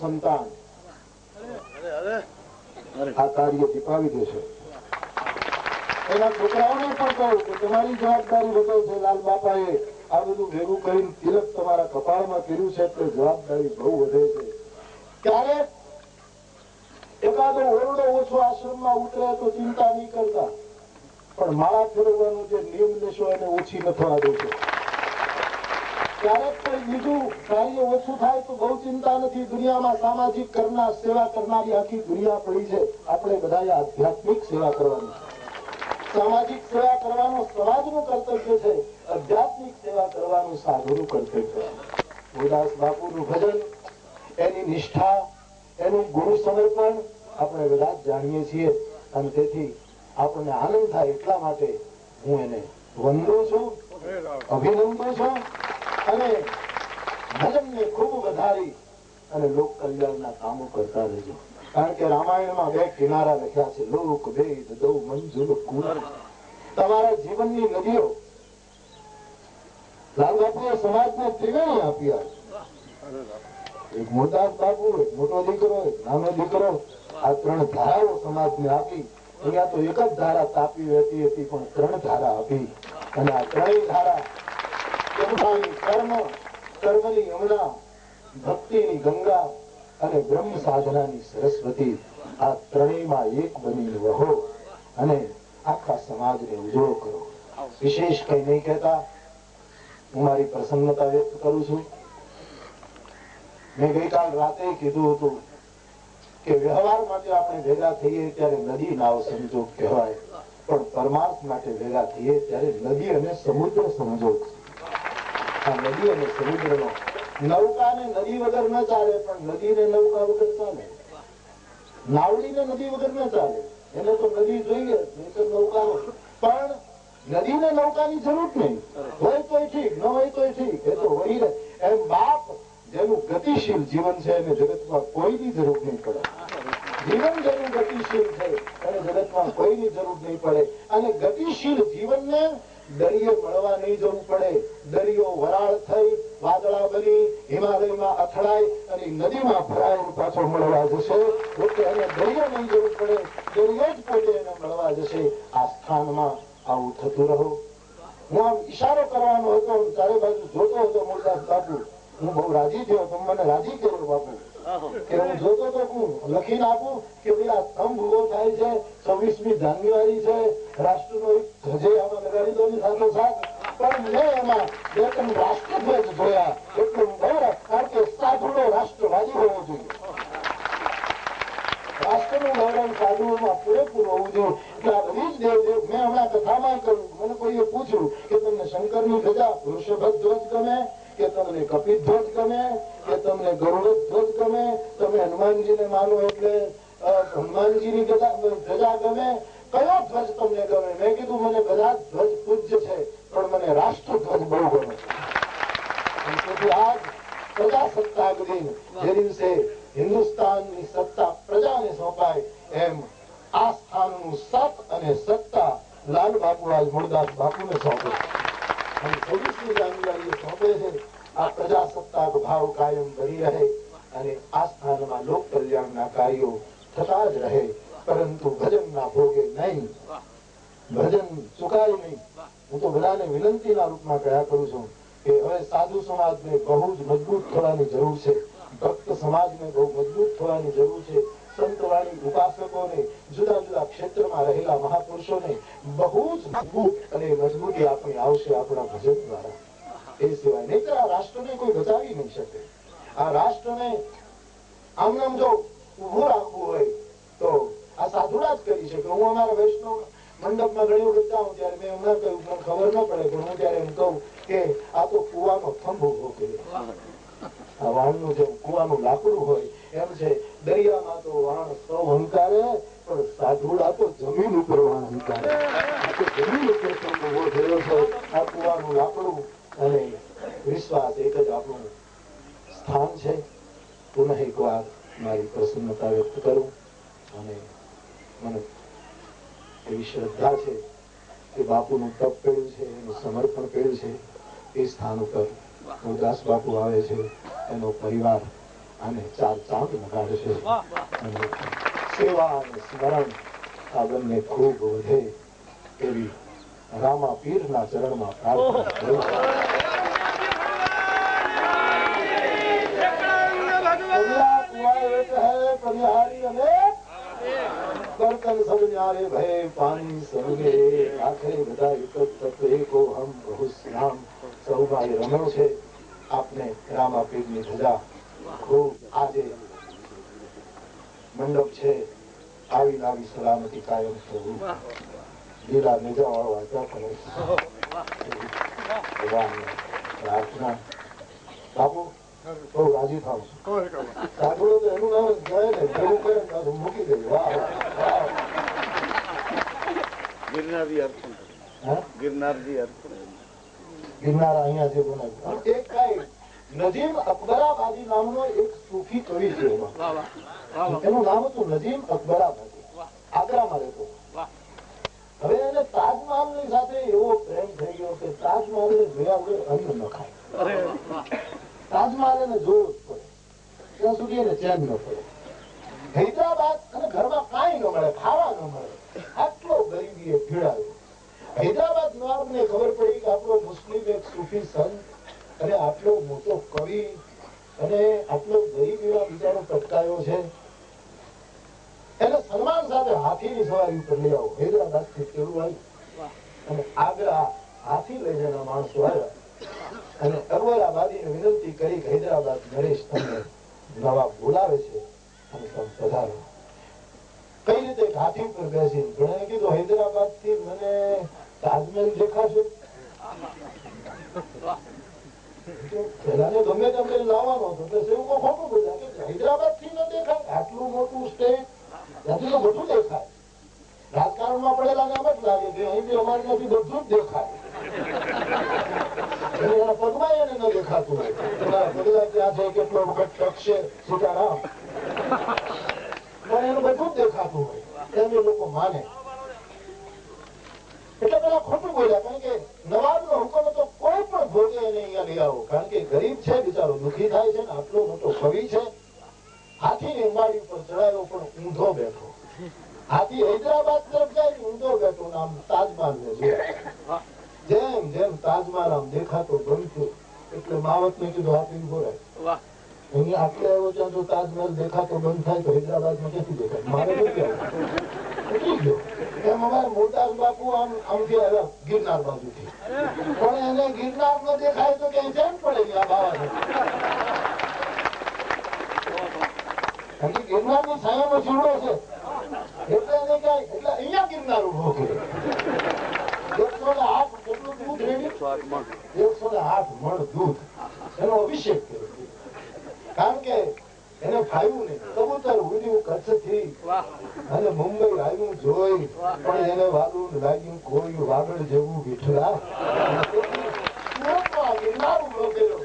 સંતાન આ કાર્ય દીપાવી દેશે. એના છોકરાઓને પણ કહું કે તમારી જવાબદારી વધે છે. લાલ બાપાએ આ બધું ભેગું કરીને તિલક તમારા કપાળમાં કર્યું છે એટલે જવાબદારી બહુ વધે છે. ત્યારે એકાદો ઓરડો ઓછો આશ્રમમાં ઉતરે તો ચિંતા નહીં કરતા, પણ માળા ફેરવવાનો જે નિયમ લેશો એને ઓછી ન થવા દેશો. ક્યારેક કોઈ બીજું કાર્ય ઓછું થાય તો બહુ ચિંતા નથી. દુનિયામાં સામાજિક કરનાર, સેવા કરનારી આખી દુનિયા પડી છે. આપણે બધાએ આધ્યાત્મિક સેવા કરવાની. સામાજિક સેવા કરવાનું સમાજનું કર્તવ્ય છે, આધ્યાત્મિક સેવા કરવાનું સાધુનું કર્તવ્ય છે. ગુરુદાસ બાપુનું ભજન, એની નિષ્ઠા, એનું ગુરુ સમર્પણ આપણે બધા જ જાણીએ છીએ. અને તેથી આપણને આનંદ થાય એટલા માટે હું એને વંદું છું, અભિનંદું છું. અને ભજનને ખૂબ વધારી અને લોક કલ્યાણના કામો કરતા રહેજો. કારણ કે રામાયણમાં 2 કિનારા લખ્યા છે, લોક વેદ દૌ મંજુલ કુલ. તમારા જીવનની નદીઓ લાલ બાપુએ સમાજને ત્રિવેણી આપી. એક મોટા બાપુ, એક મોટો દીકરો, એક નાનો દીકરો, આ 3 ધારાઓ સમાજને આપી. અહીંયા તો એક જ ધારા તાપી વહેતી હતી, પણ 3 ધારા આપી. અને આ 3 ધારા કર્મની યમુના, ભક્તિની ગંગા અને બ્રહ્મ સાધનાની સરસ્વતી, આ 3માં એક બની રહો અને આખા સમાજને ઉજળો કરો. વિશેષ કઈ નહીં કહેતા હું મારી પ્રસન્નતા વ્યક્ત કરું છું. મેં ગઈકાલ રાતે કીધું હતું કે વ્યવહાર માટે આપણે ભેગા થઈએ ત્યારે નદી નાવ સંજોગ કહેવાય, પણ પરમાર્થ માટે ભેગા થઈએ ત્યારે નદી અને સમુદ્ર સંજોગ. આ નદી અને સમુદ્રનો, નૌકાને નદી વગર ન ચાલે, પણ નદીને નૌકા વગર ચાલે. નાવડીને નદી વગર ન ચાલે, એને તો નદી જોઈએ, નહીં તો નૌકા. પણ નદીને નૌકાની જરૂર નહીં. હોય તોય ઠીક, ન હોય તોય ઠીક, એ તો વહી રહે. એમ બાપ જેનું ગતિશીલ જીવન છે એને જગતમાં કોઈની જરૂર નહીં પડે. જીવન જેનું ગતિશીલ છે એને જગતમાં કોઈની જરૂર નહીં પડે. અને ગતિશીલ જીવનને દરિયે મળવા નહીં જવું પડે. દરિયો વરાળ થઈ, વાદળા બની, હિમાલયમાં અથડાય અને નદીમાં ભરાય પાછો મળવા જશે. એટલે એને દરિયો નહીં જવું પડે, દરિયો જ પોતે એને મળવા જશે. આ સ્થાનમાં આવું થતું રહો. હું આમ ઈશારો કરવાનો હતો, ચારે બાજુ જોતો હતો મુરદાસ બાપુ. હું બહુ રાજી થયો, તમે મને રાજી કર્યો બાપુ. કે હું જોતો તો હું લખીને આપું કે ભાઈ આ સ્તંભ ઉભો થાય છે, 26મી જાન્યુઆરી છે, રાષ્ટ્રનો એક ધ્વજ આમાં લગાડી દો સાથોસાથ. પણ મેં એમાં 2-3 રાષ્ટ્રધ્વજ જોયા. એટલે કારણ કે સાધુનો રાષ્ટ્રવાદી હોવો જોઈએ. રાષ્ટ્રનું ગૌરવ સાધુઓમાં પૂરેપૂરું હોવું જોઈએ. એટલે આ બધી જ દેવ મેં હમણાં કથામાં કહ્યું, મને કોઈએ પૂછ્યું કે તમને શંકરની ધજા વૃષભ ધ્વજ ગમે કે તમને કપિધ્વજ ગમે કે તમને ગરુડ ધ્વજ ગમે, તમે હનુમાનજીને માનો એટલે હનુમાનજીની ધજા ગમે, કયો ધ્વજ તમને ગમે? મેં કીધું મને બધા ધ્વજ પૂજ્ય છે, પણ મને રાષ્ટ્રધ્વજ બહુ ગમે. આજ પ્રજાસત્તાક દિન, જે દિવસે હિન્દુસ્તાનની સત્તા પ્રજાને સોંપાય, એમ આ સ્થાનનું સત અને સત્તા લાલ બાપુ આજ મુરદાસ બાપુને સોંપે. 26મી જાન્યુઆરીએ સોંપે છે. આ પ્રજાસત્તાક ભાવ કાયમ બની રહે અને આ સ્થાનમાં લોક કલ્યાણના કાર્યો થતા જ રહે. પરંતુ ભજનના ભોગે નહીં, ભજન ચુકાય નહીં. હું તો બધાને વિનંતીના રૂપમાં કહ્યા કરું છું કે હવે સાધુ સમાજને બહુ જ મજબૂત થવાની જરૂર છે. ભક્ત સમાજને બહુ મજબૂત થવાની જરૂર છે. સંતવાણી ઉપાસકોને, જુદા જુદા ક્ષેત્રમાં રહેલા મહાપુરુષોને બહુ જ મજબૂત અને મજબૂતી આપણી આવશે આપણા ભજન દ્વારા. એ સિવાય નહીં આ રાષ્ટ્રને કોઈ બચાવી નહીં શકે. આ રાષ્ટ્રને આમ જો ઉભું રાખવું હોય તો આ સાધુડા જ કરી શકે. હું અમારા વૈષ્ણવ મંડપમાં ઘણી વખત જાઉં ત્યારે મેં હમણાં કહ્યું, મને ખબર ન પડે, પણ હું ત્યારે એમ કહું કે આ તો કુવાનો થંભ ઉભો કર્યો. આ વાણનું જે કુવાનું લાકડું હોય એમ છે. દરિયામાં તો વાણ સૌ હંકારે, પણ સાધુડા તો જમીન ઉપર વાણ હંકારે. જમીન ઉપર ઉભો થયો છે આ કુવાનું લાકડું. અને વિશ્વાસ એક જ આપણું સ્થાન છે. પુનઃ એક વાર મારી પ્રસન્નતા વ્યક્ત કરું અને મને એવી શ્રદ્ધા છે કે બાપુનું તપ પડ્યું છે, એનું સમર્પણ પડ્યું છે. એ સ્થાન ઉપર મુરદાસ બાપુ આવે છે, એનો પરિવાર અને ચાર ચાંદ લગાડશે. સેવા અને સ્મરણ આ બંને ખૂબ વધે એવી રામા પીરના ચરણમાં પ્રાર્થના કરું. बर्तन सब न्यारे भय पानी सबगे आखिर બધા એક જ તત્વ એકો હમ બહુ શ્યામ. સૌ ભાઈ રમ્યો છે આપને રામાપીરની ધજા ખૂબ આજે મંડપ છે આવી લાવી સલામતી કાયમ થવું લીલા નિજા વાળો વાંચા કરે ભગવાનને પ્રાર્થના. બાપુ બહુ રાજી થાવ સાંભળો તો એનું નામ જાય ને એવું કરે પાછું મૂકી દે. વાહ ગિરનારજી અર્પણ ગિરનારજી અર્પણ ગિરનાર અહીંયા જે બનાવ્યું એક કઈ નજીમ અકબરાબાદી નામનો એક સૂફી કવિ છે. એનું નામ હતું નજીમ અકબરાબાદી, આગ્રામાં રહેતો. હવે એને તાજમહાલ ની સાથે એવો પ્રેમ થઈ ગયો કે તાજમહાલ ને જોયા વગર અન્ન ન ખાય. તાજમહાલ એને જોવું જ પડે ત્યાં સુધી એને ચેન ન પડે. હૈદરાબાદ અને ઘરમાં કાંઈ ન મળે, ખાવા ન મળે, આટલો ગરીબી એ પીડાયો. હૈદરાબાદ નવાબને ખબર પડી કે આપણો મુસ્લિમ એક સૂફી સંત અને આટલો મોટો કવિ અને આટલો ગરીબ એવા બિચારો પટકાયો છે, એને સન્માન સાથે હાથીની સવારી ઉપર લઈ આવો. હૈદરાબાદ થી કેવું આવ્યું અને આગ્રા હાથી લઈને એના માણસો આવ્યા અને અકબરાબાદીને વિનંતી કરી કે હૈદરાબાદ નરેશ તમને નવાબ બોલાવે છે અને તમે પધારો. કઈ રીતે હાથી પર બેસી ઘણા કીધું હૈદરાબાદ થી મને તાજમહેલ દેખાશે. પેલાને ગમે તેમ કરી લાવવાનો હતો એટલે સેવકો ખોટું બોલ્યા કે હૈદરાબાદ થી ન દેખાય, આટલું મોટું સ્ટેટ ત્યાંથી તો બધું દેખાય. રાજકારણમાં પડેલા ને એમ જ લાગે કે અહીં અમારી નથી બધું જ દેખાય. એના પગમાં એને ન દેખાતું હોય પગલા ત્યાં છે કેટલો વખત ટકશે સીતારામ પણ એનું બધું જ દેખાતું હોય એમ એ લોકો માને. એટલે પેલા ખોટું બોલ્યા કારણ કે નવાબ નો હુકમ હતો કોઈ પણ ભોગે એને અહીંયા લઈ આવો કારણ કે ગરીબ છે બિચારો દુઃખી થાય છે ને આટલો મોટો કવિ છે. હાથી ની અંબાડી ઉપર ચડાયો પણ ઊંધો બેઠો. હાથી હૈદરાબાદ તરફ જાય ઊંધો બેઠો આમ તાજમહાલ ને જોયા. જેમ જેમ તાજમહાલ આમ દેખાતો બનતો એટલે માવત ને કીધું હાથી બોલાય અહીંયા આટલે આવ્યો ત્યાં જો તાજમહેલ દેખાતો બંધ થાય તો હૈદરાબાદ માં ક્યાંથી દેખાય મારે નથી આવ્યું. એમ અમારે મોટા બાપુ આમ આમથી આવ્યા ગિરનાર બાજુથી પણ એને ગિરનાર નો દેખાય તો ક્યાંય ચેન પડે આ બાવા ગિરનાર ની છાયા નો છૂડો છે એટલે એને ક્યાંય એટલે અહીંયા ગિરનાર ઉભો કર્યો. 108 કેટલું દૂધ રેડી 108 મણ દૂધ એનો અભિષેક કર્યો કારણ કે એને ફાવ્યું ને કબૂતર ઉડ્યું કચ્છ થી અને મુંબઈ આવ્યું જોઈ પણ એને વાલું લાગ્યું કોઈ વાગડ જેવું વિઠલા ગિરનાર ઉભો કર્યો.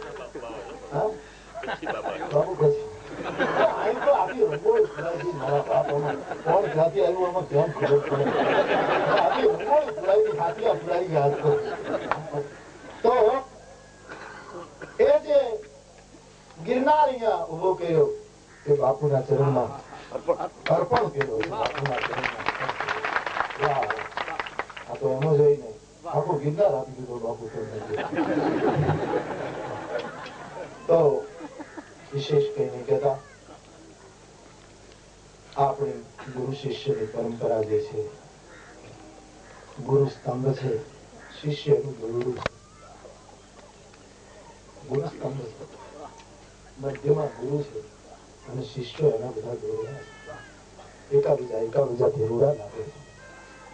બાબુ પછી અહીં તો આખી રંગોળી ફરાઈ મારા બાપામાં કોણ ક્યાંથી આવ્યું એમાં કેમ ખબર પડે આખી રંગોળી ફરાઈ હાથિયા ફરાઈ ગયા. તો એ જે ગિરનાર અહીંયા ઉભો કર્યો એ બાપુના ચરણમાં અર્પણ કર્યો. બાપુના ચરણમાં આ તો એમ જ નહીં આખો ગિરનાર આપી દીધો બાપુ. તો વિશેષ કઈ નહીં કહેતા આપણી ગુરુ શિષ્યની પરંપરા જે છે ગુરુ સ્તંભ છે શિષ્યનું ગરુડું છે. ગુરુ સ્તંભ છે મધ્યમાં ગુરુ છે અને શિષ્યો એના બધા ગરુડા એકાબીજા ધેરુડા લાગે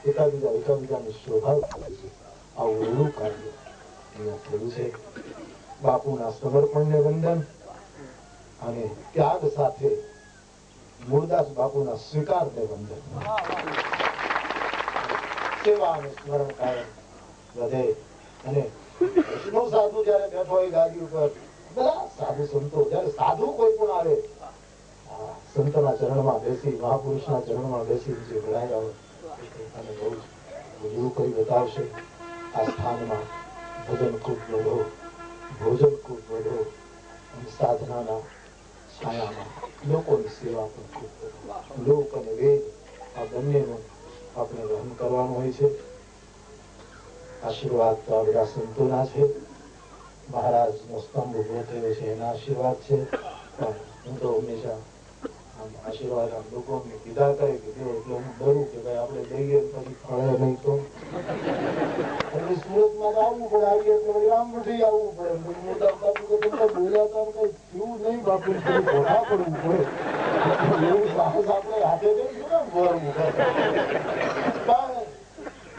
છે એકાબીજાને શોભા લાગે છે. આવું એનું કાર્ય અહીંયા થયું છે. બાપુના સમર્પણને વંદન અને ત્યાગ સાથે મૂળદાસ બાપુના સ્વીકારને વંદન. સેવા અને સ્મરણ કાયમ વધે અને વૈષ્ણવ સાધુ જયારે બેઠો હોય ગાદી ઉપર બધા સાધુ સંતો જયારે સાધુ કોઈ પણ આવે સંતના ચરણમાં બેસી મહાપુરુષના ચરણમાં બેસી જે ભણાયા હોય અને બહુ બધું કરી બતાવશે. આ સ્થાનમાં ભજન ખૂબ વધો, ભોજન ખૂબ વધો અને સાધનાના છાયામાં લોકોની સેવા પણ ખૂબ કરો. લોક અને વેદ આ બંનેનું આપણે વહન કરવાનું હોય છે. આશીર્વાદ તો આ બધા સંતોના છે. મહારાજનો સ્તંભ ઉભો થયો છે એના આશીર્વાદ છે. પણ હું તો હંમેશા આશીર્વાદ આમ લોકોને કીધા કરે કીધો એટલે હું ડરું કે ભાઈ આપણે દઈએ પછી ફળે નહીં તો સુરતમાં આવવું પડે. આવીએ એટલે વળી રામગઢી આવવું પડે. મોટા બાપુ કે તમને બોલ્યા હતા કઈ થયું નહીં બાપુ ભોળા પડવું પડે. એવું સાહસ આપણે હાથે જઈશું ને ભરવું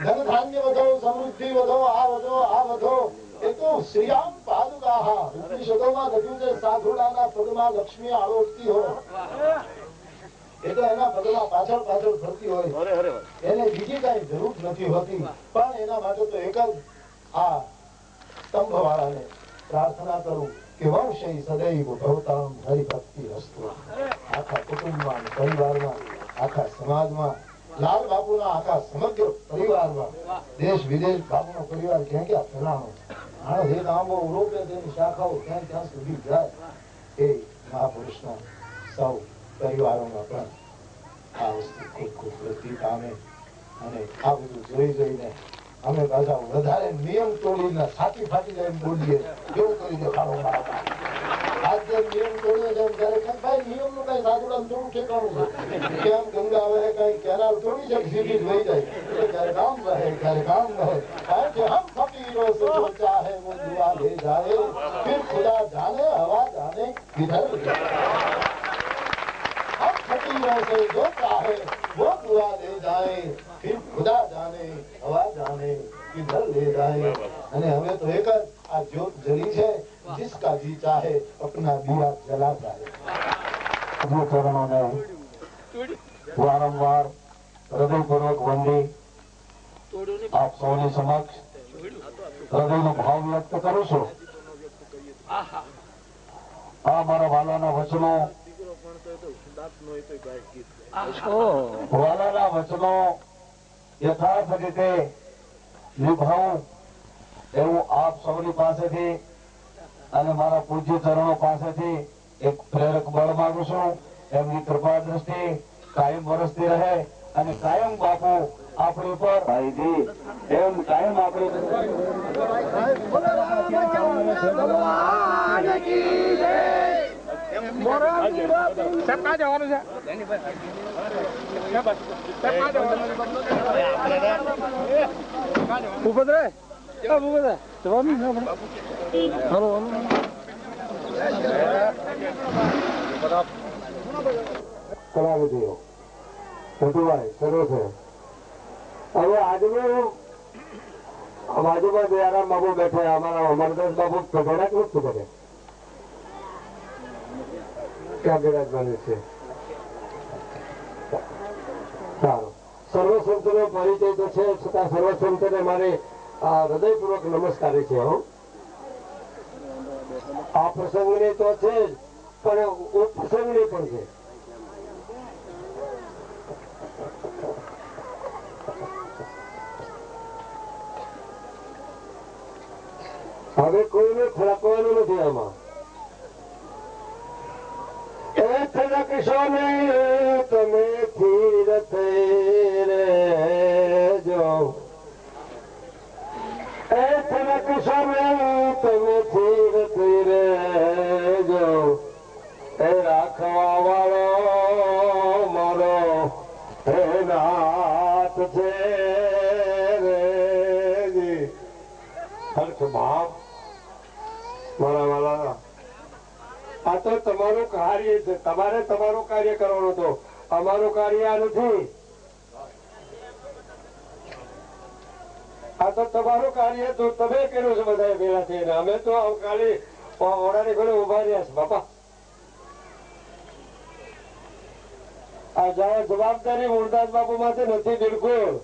ધન ધાન્ય વધો, સમૃદ્ધિ વધો, આ વધો આ વધો. એ તો શ્રીરામ પાદુકા ઉપનિષદોમાં લખ્યું છે સાધુડાના પદમાં લક્ષ્મી આરોગતી હોય. એ તો એના પદમાં પાછળ પાછળ ફરતી હોય. એને બીજી કઈ જરૂર નથી હોતી. પણ એના માટે તો એક જ આ સ્તંભ વાળાને પ્રાર્થના કરું કે વંશય સદૈવ ભવતામ હરિભક્તિ રસ્તુ. આખા કુટુંબમાં, પરિવારમાં, આખા સમાજમાં, લાલ બાપુના આખા સમગ્ર પરિવારમાં, દેશ વિદેશ બાપુનો પરિવાર ક્યાં ક્યાં ફેલાણો. એક આંબો રોપે તેની શાખાઓ ક્યાં ક્યાં સુધી જાય. એ મહાપુરુષના સૌ પરિવારોમાં પણ આ વસ્તુ ખૂબ ખૂબ વૃદ્ધિ પામે. અને આ બધું જોઈ જોઈને અમે પાછા વધારે નિયમ તોડીને છાતી ફાટી જાય એમ બોલીએ એવું કરી દેખાડો. આજ જેમ નિયમ તોડીએ જેમ ત્યારે ભાઈ નિયમ નું કઈ સાધુડાનું થોડું ઠેકાણું છે. કેમ ગંગા વહે કઈ કેનાલ થોડી છે સીધી જ વહી જાય. ક્યારે કામ રહે ક્યારે કામ રહે. કારણ કે હમ ફકીરો સે જો ચાહે વો દુઆ ले जाए, फिर खुदा जाने हवा जाने किधर. हम फकीरों से जो चाहे वो दुआ ले जाए, फिर खुदा जाने हवा जाने किधर ले जाए. અને હવે તો એક જ આ જ્યોત જલી છે. जिसका जी चाहे अपना दिया जला जाए. ચરણોને વારંવાર હૃદયપૂર્વક વંદી આપ સૌની સમક્ષ હૃદયનો ભાવ વ્યક્ત કરું છું. આ મારા વાલાના વચનો યથાર્થ રીતે નિભાવું એવું આપ સૌની પાસેથી અને મારા પૂજ્ય ચરણો પાસેથી એક પ્રેરક બળ માંગુ છું. એમની કૃપા દ્રષ્ટિ કાયમ વરસતી રહે અને કાયમ બાપુ આપણી ઉપર એમ કાયમ આપણે જવાનું કલાવિધિઓ ઉઠવાય શરૂ છે. હવે આજનું બાજુમાં દયારામ બાબુ બેઠે અમારા અમરદાસ બાબુ ઘડાક નથી કરે ક્યાં બિરાજમાન છે. સારું સર્વસંત નો પરિચય તો છે છતાં સર્વસંત ને મારે હૃદયપૂર્વક નમસ્કાર છે. આ પ્રસંગની તો છે જ પણ ઉપસંગની પણ છે. હવે કોઈને ફરકવાનું નથી આમાં. એ ફરકશો નહીં તમે ધીર થઈ રેજો. એ ફરકશો નહીં તમે ધીર થઈ રેજો. એ રાખવા વાળો મારો હે નાથ છે રેજી. હર્ષ બાપ મારા વાલા આ તો તમારું કાર્ય છે. તમારે તમારું કાર્ય કરવાનું હતું. અમારું કાર્ય આ નથી. આ તો તમારું કાર્ય તો તમે કર્યું છે બધા ભેગા થઈને. અમે તો ખાલી ઓડાની ઘરે ઉભા રહ્યા છે બાપા. આ જવાબદારી મુરદાસ બાપુ માથે નથી બિલકુલ.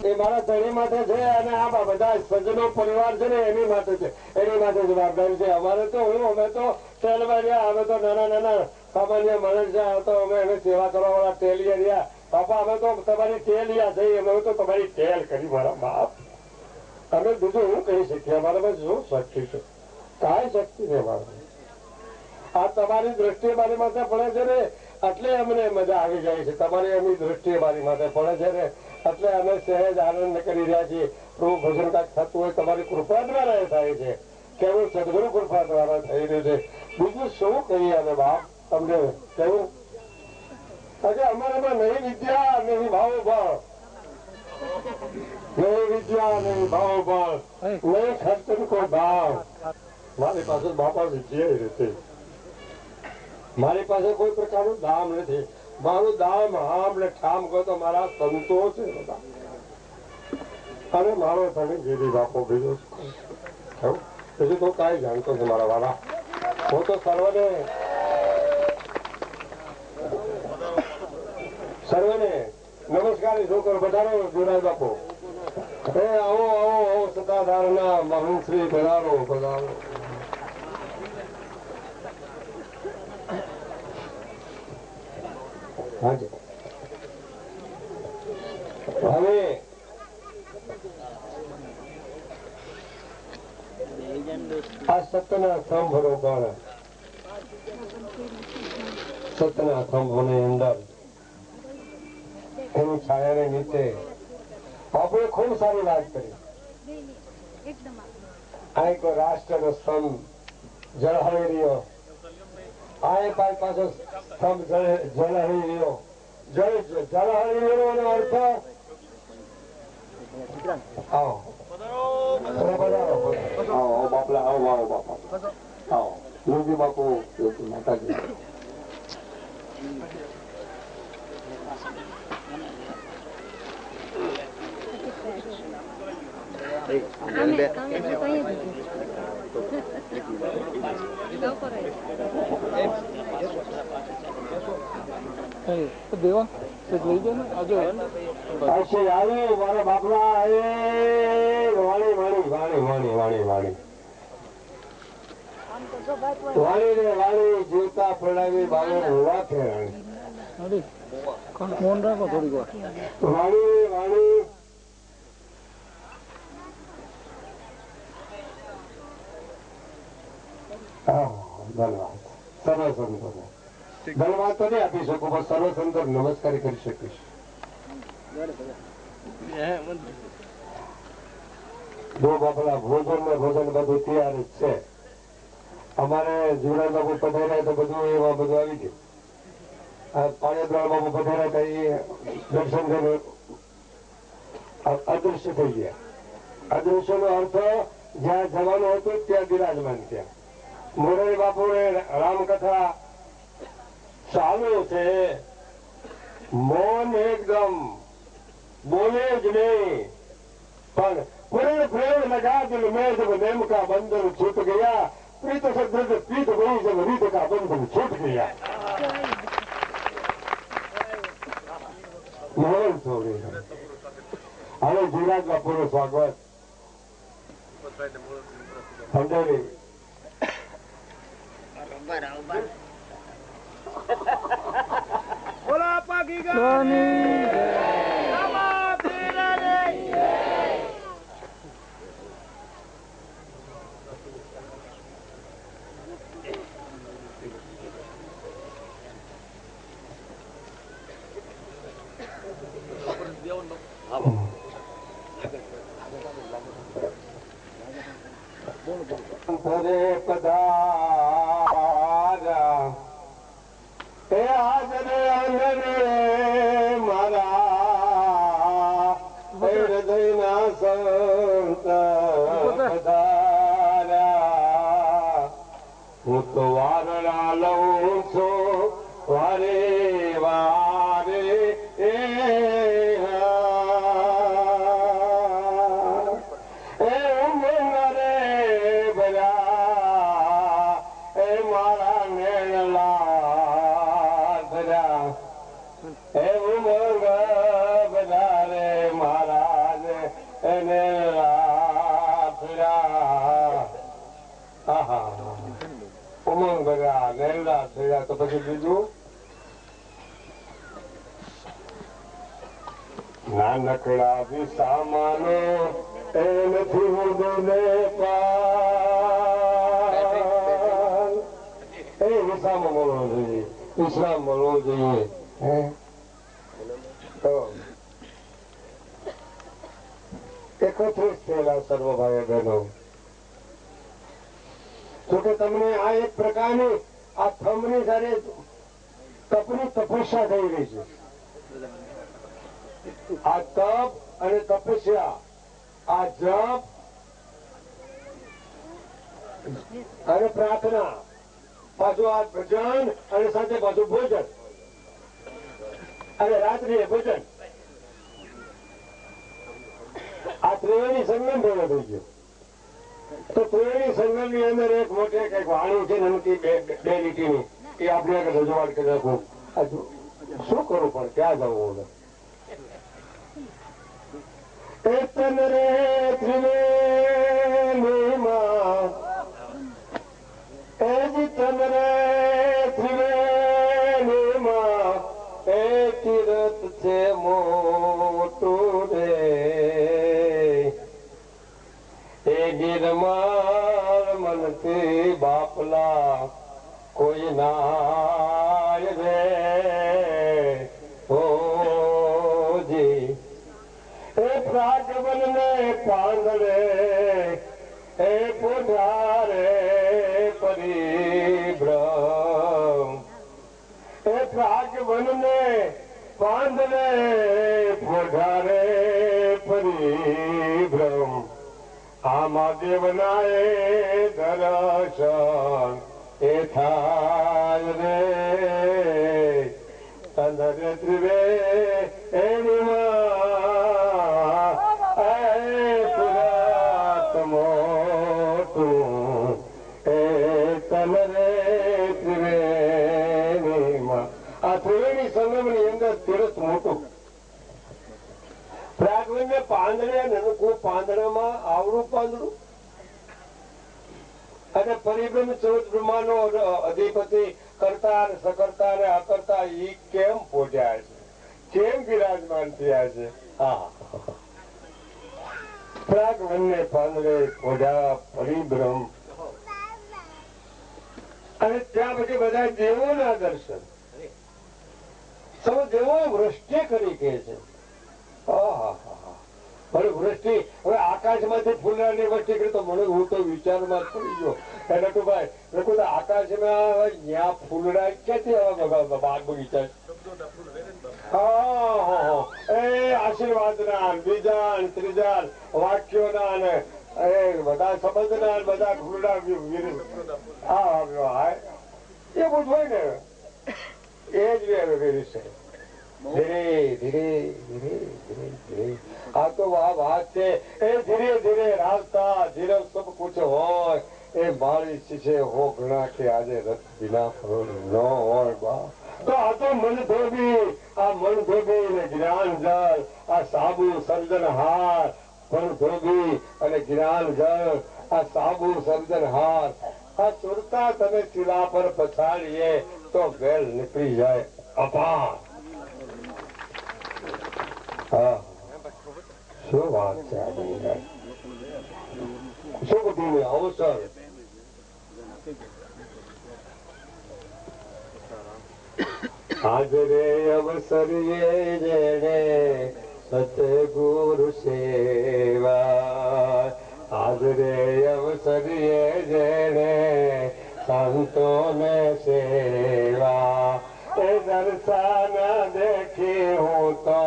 એ મારા ધણી માથે છે અને આ બધા સજ્જનો પરિવાર છે ને એની માથે છે. એની માથે જવાબદારી છે. અમારે તો અમે તો ટેલમાં રહ્યા. અમે તો નાના નાના સામાન્ય માણસ છે. તો અમે સેવા કરવા વાળા ટેલિયા રહ્યા બાપા. અમે તો તમારી ટેલિયા થઈ. અમે તો તમારી ટેલ કરી મારા બાપ. અમે બીજું શું કહી શકીએ. અમારામાં શું શક્તિ છે? કાંઈ શક્તિ નહીં અમારા. આ તમારી દ્રષ્ટિએ મારી માથે પડે છે ને એટલે અમને મજા આવી જાય છે. તમારી એમની દ્રષ્ટિએ મારી માથે પડે છે ને એટલે અમે સહેજ આનંદ કરી રહ્યા છીએ. પ્રભુ ભજન કાંઈક થતું હોય તમારી કૃપા દ્વારા થાય છે, કેવું સદગુરુ કૃપા દ્વારા થઈ રહ્યું છે. બીજું શું કહીએ અમે બાપ તમને કેવું કે અમારામાં નહીં વિદ્યા નહીં ભાવ ભાવ, નહીં વિદ્યા નહીં ભાવ ભાવ, નહીં ખર્ચ કોઈ ભાવ. મારી પાસે બાપા વિદ્યા નથી, મારી પાસે કોઈ પ્રકારનું દામ નથી. મારું દામ આમ ને ઠામ કહો તો મારા સંતો છે બધા, અને મારો તમે ગીરી બાપો બીજો હજુ તો કાંઈ જાણતો છે મારા વાળા. હું તો સર્વને નમસ્કાર છોકરો બધાનો જોડાય બાપો. આવો આવો આવો સત્તાધારના મહંશ્રી પધારો પધારો. હવે આ સત્યના સ્તંભ રોકાણ, સત્યના સ્તંભોની અંદર એની છાયાને નીચે આપણે ખૂબ સારી વાત કરી. આ એક રાષ્ટ્રનો સ્તંભ જળહળી રહ્યો, આ પાછો સ્તંભ જળહળી રહ્યો. જળહળી રહ્યો એનો અર્થ આવો બાપલા, આવો આવો બાપા, આવો યોગી બાપુ, યોગી માતાજી. દેવા લઈ જાય ને આજે મારા બાપલા વાણી વાણી વાણી વાણી વાણી વાણી વાણી ને વાણી જીવતા પ્રણાવી બાબો હોવા છે. મોન રાખો થોડીક વાર. વાણી વાણી ધન્યવાદ. સર્વ સંતો ધન્યવાદ તો નહીં આપી શકું, પણ સર્વ સંતો નમસ્કાર કરી શકીશ. જો બાપલા ભોજન ને ભોજન બધું તૈયાર જ છે. અમારે જીવરાજ બાબુ પધાર્યા તો બધું એમાં બધું આવી ગયું. પાણીદ્રાળ બાબુ પધાર્યા હતા એ દર્શન થઈને અદૃશ્ય થઈ ગયા. અદૃશ્ય નો અર્થ જ્યાં જવાનું હતું ત્યાં બિરાજમાન થયા. મોરારી બાપુ રામકથા ચાલુ છે, મૌન એકદમ બોલે જ નહીં, પણ પ્રેમ પ્રેમ લગા દિલ મેં જબ नेम का बंधन छूट गया, प्रीत सदृद प्रीत गई जब रीत का बंधन छूट गया. મૌન થોડી હવે જીવરાજ બાપુનું સ્વાગત સમજાવી. બોલા પાકી પધારા એ હાજરે આંગણે મારા હૃદયના સંત પધારા. હું તો વારણા લઉં છું વારે વારે ઉમંગ ભર્યા નહેલા થયા તો પછી બીજું નાનકડા વિસામાનો એ નથી ઉદને પાર એ એ વિશ્રામ મળવો જોઈએ, વિશ્રામ મળવો જોઈએ. તો 31 થયેલા સર્વ ભાઈ બહેનો, જોકે તમને આ એક પ્રકારની આ થંભની સાથે તપની તપસ્યા થઈ રહી છે. આ તપ અને તપસ્યા, આ જપ અને પ્રાર્થના, પાછું આ ભજન અને સાથે પાછું ભોજન અને રાત્રિએ ભોજન, આ ત્રિવેણી સંગમ ભેગો થઈ ગયો. તો ત્રિવેણી સંગમ ની અંદર એક મોટી કઈક વાણી છે નમકી બે લીટીની, એ આપણે આગળ રજૂઆત કરી નાખું. શું કરવું પણ ક્યાં જવું? તન રે ત્રિવેણીમાં તન રે ત્રિવેણીમાં એ તીરથ છે મોટું રે, એ ગિરમાર મનથી બાપલા કોઈ નાય રે. હોજી એ પ્રાગવન ને પાંદડે એ પોઢારે પરિભ્રમ, એ પ્રાગવન ને પાંદડે પોઢારે પરિભ્રમ, આમાં દેવના એ દર્શન એ થાય રે. અંદર ત્રિવેણીમાં પુરાત મોટું એ તન રે ત્રિવેણીમાં. આ ત્રિવેણી સંગમ ની અંદર તીરથ મોટું. પ્રાગવન ને પાંદડે નનકું પાંદડામાં આવડું પાંદડું, અને પરિબ્રહ્મ 14 બ્રહ્માનો અધિપતિ કરતા સકર્તા અને અકર્તા ઈ કેમ પોઢ્યા છે, કેમ વિરાજમાન થયા છે? હા, પ્રાગવન ને પાંદડે પોઢ્યા પરિબ્રહ્મ. અને ત્યાં પછી બધા દેવોના દર્શન, સૌ દેવો વૃષ્ટિ કરી કે છે. વૃષ્ટિ હવે આકાશમાંથી ફૂલડાની વૃષ્ટિ કરી તો મને હું તો વિચારમાં પડી ગયો. એટલે તો ભાઈ આકાશમાં ત્યાં ફૂલડા ક્યાંથી બાગ બગીચા એ આશીર્વાદના બીજા ત્રીજા વાક્યોના અને એ બધા સંબંધના બધા ફૂલડા એ બધું હોય ને એ જ વિશે ધીરે ધીરે ધીરે ધીરે ધીરે. આ તો આ વાત છે એ ધીરે ધીરે રાસ્તા ધીરે સબ કુછ હોય એ મારી શીશે હો ઘણા કે આજે રથ બિના ફળ ન હોય બા. તો આ તો મન ધોબી, આ મન ધોબી ને જ્ઞાન જળ, આ સાબુ સર્જનહાર, મન ધોબી અને જ્ઞાન જળ, આ સાબુ સર્જનહાર, આ સુરતા તમે શિલા પર પછાડીએ તો વેલ નીકળી જાય અપાર. શું વાત છે શું બધું અવસર. હાજરે અવસર જેણે સતગુરુ સેવા, હાજરે અવસર જેણે સંતોને સેવા, એ દર્શન દેખી હું તો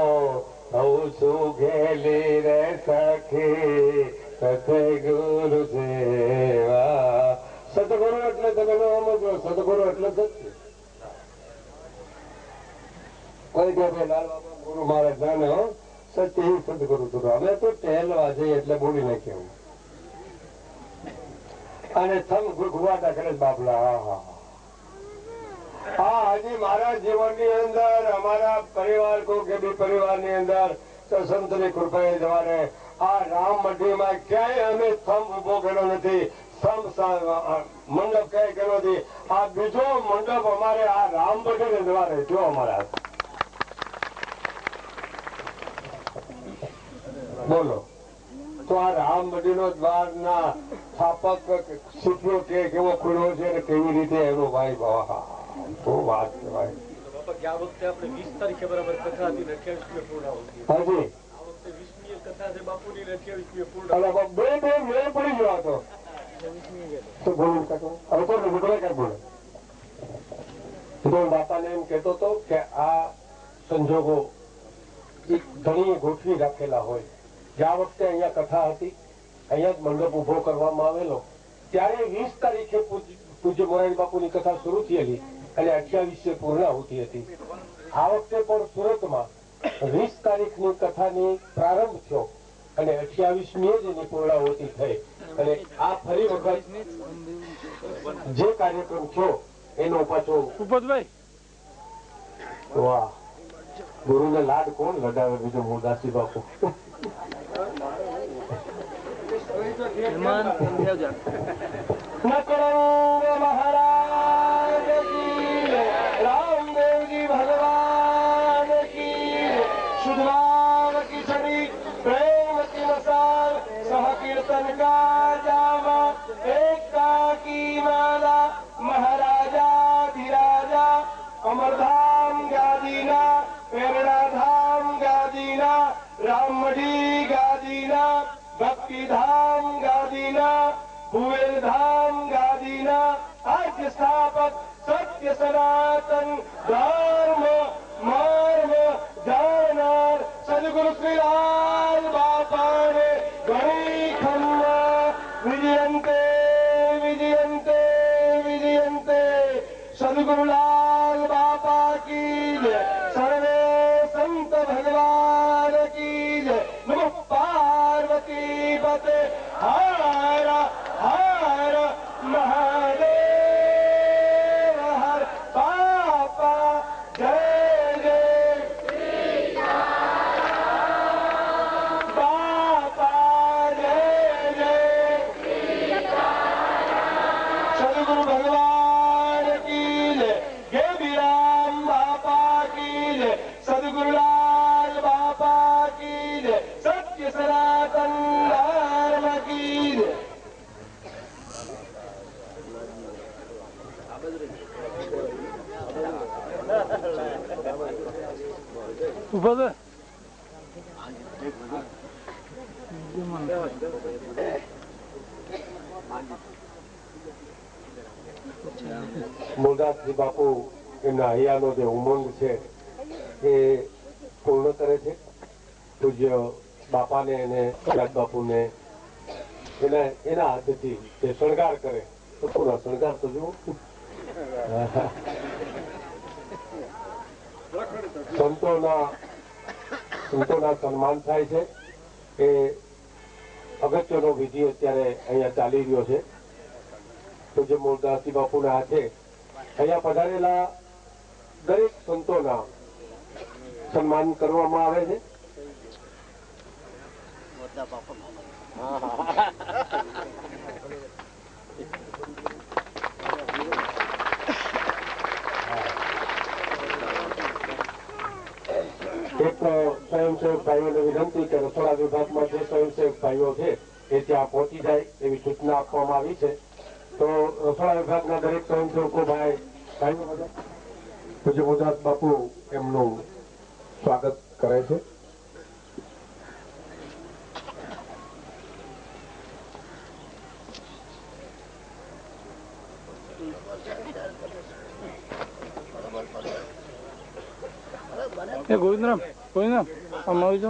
થઉં છું ઘેલી રે સખી સતગુરુ સેવા. સતગુરુ એટલે તમે ન સમજો, સતગુરુ એટલે સત્ય. કોઈ કે લાલ બાબા ગુરુ મહારાજ જાણે હો સત્ય એ સદગુરુ થયું. અમે તો ટહેલવા જઈએ એટલે બોલી નાખ્યું અને થમ ગુવાટા કરે બાપલા. હા હજી મારા જીવનની અંદર અમારા પરિવાર કો કે બી પરિવાર ની અંદર તો સંતની કૃપાએ જવાને આ રામ મંદિરમાં ક્યાંય અમે થંભ ઉભો કર્યો નથી, મંડપ ક્યાંય કર્યો નથી. આ બીજો મંડપ અમારે આ રામ મંદિર દ્વારા જો અમારા બોલો તો આ રામ મંદિરનો દ્વારના સ્થાપક શીખ્યો કેવો ખુલ્લો છે અને કેવી રીતે એનો ભાઈ તો વાત કહેવાય. ગયા વખતે આપણે 20 તારીખે બરાબર કથા હતી ને 28મી પૂર્ણ આવતી. હાજી. આ વખતે 20મી કથા છે બાપુની 28મી પૂર્ણ. બે મેળ પડી ગયો હતો. તો બોલું કાકો હવે તો નીકળે કઈ બોલે. તો બાપાને એમ કહેતો હતો કે આ સંજોગો ઘણી ગોઠવી રાખેલા હોય. જ્યાં વખતે અહીંયા કથા હતી, અહીંયા જ મંડપ ઉભો કરવામાં આવેલો, ત્યારે 20 તારીખે પૂજ્ય મોરારી બાપુની કથા શરૂ થયેલી અને 28 પૂર્ણાહુતિ હતી. આ વખતે પણ સુરતમાં 20 તારીખની કથાની પ્રારંભ થયો અને 28મી જ એની પૂર્ણાહુતિ થઈ અને આ ફરી વખત જે કાર્યક્રમ થયો એનો પાછો ઉપતભાઈ વાહ ગુરુને લાડ કોણ લડાવે બીજો મુરદાસી બાપુ. મહારાજ કી રામદેવજી ભગવાન કી શુદ્ધવાન કી છડી પ્રેમતી મસાલ સહ કીર્તન કા જામા એકતા કી માલા મહારાજા ધીરાજા અમરધામ ગાદીના પ્રેરણાધામ ગાદીના રામડી ગાદીના ભક્તિધામ ગાદીના ભુવેલધામ ગાદીના આદ્ય સ્થાપક સત્ય સનાતન ધર્મ મર્મ જાણનાર સદગુરુ શ્રી લાલ બાપાને ઘણી ખમ્મા વિજયંતે વિજયંતે વિજયંતે સદગુરુ લાલ બાપા કી જય સર્વે સંત ભગવાન કી જય નમઃ પાર્વતી પતે હર હર મહાદેવ હર બાપા જય જય બાપા જય જય સદગુરુ ભગવાન કી જય ગેબીરામ બાપા કી જય સદગુરુ લાલ બાપા કી જય સત્ય સનાતન ધર્મ કી જય. ઉપતભાઈ મુરદાસજી બાપુ એમના હૈયાનો જે ઉમંગ છે એ પૂર્ણ કરે છે. પૂજ્ય બાપાને અને રાજ બાપુને એના હાથેથી જે શણગાર કરે તો પૂરા શણગાર તો જુઓ. સંતોના સન્માન થાય છે એ અગત્યનો વિધિ અત્યારે અહીંયા ચાલી રહ્યો છે. પૂજ્ય મુરદાસજી બાપુના હાથે અહીંયા પધારેલા દરેક સંતોના સન્માન કરવામાં આવે છે. એક સ્વયંસેવક ભાઈઓને વિનંતી કે રસોડા વિભાગમાં જે સ્વયંસેવક ભાઈઓ છે એ ત્યાં પહોંચી જાય એવી સૂચના આપવામાં આવી છે. તો રસોડા વિભાગના દરેક સ્વયંસેવકો ભાઈઓ બધા પૂજ્ય મુરદાસ બાપુ એમનું સ્વાગત કરે છે. એ ગોવિંદરામ અમારી જો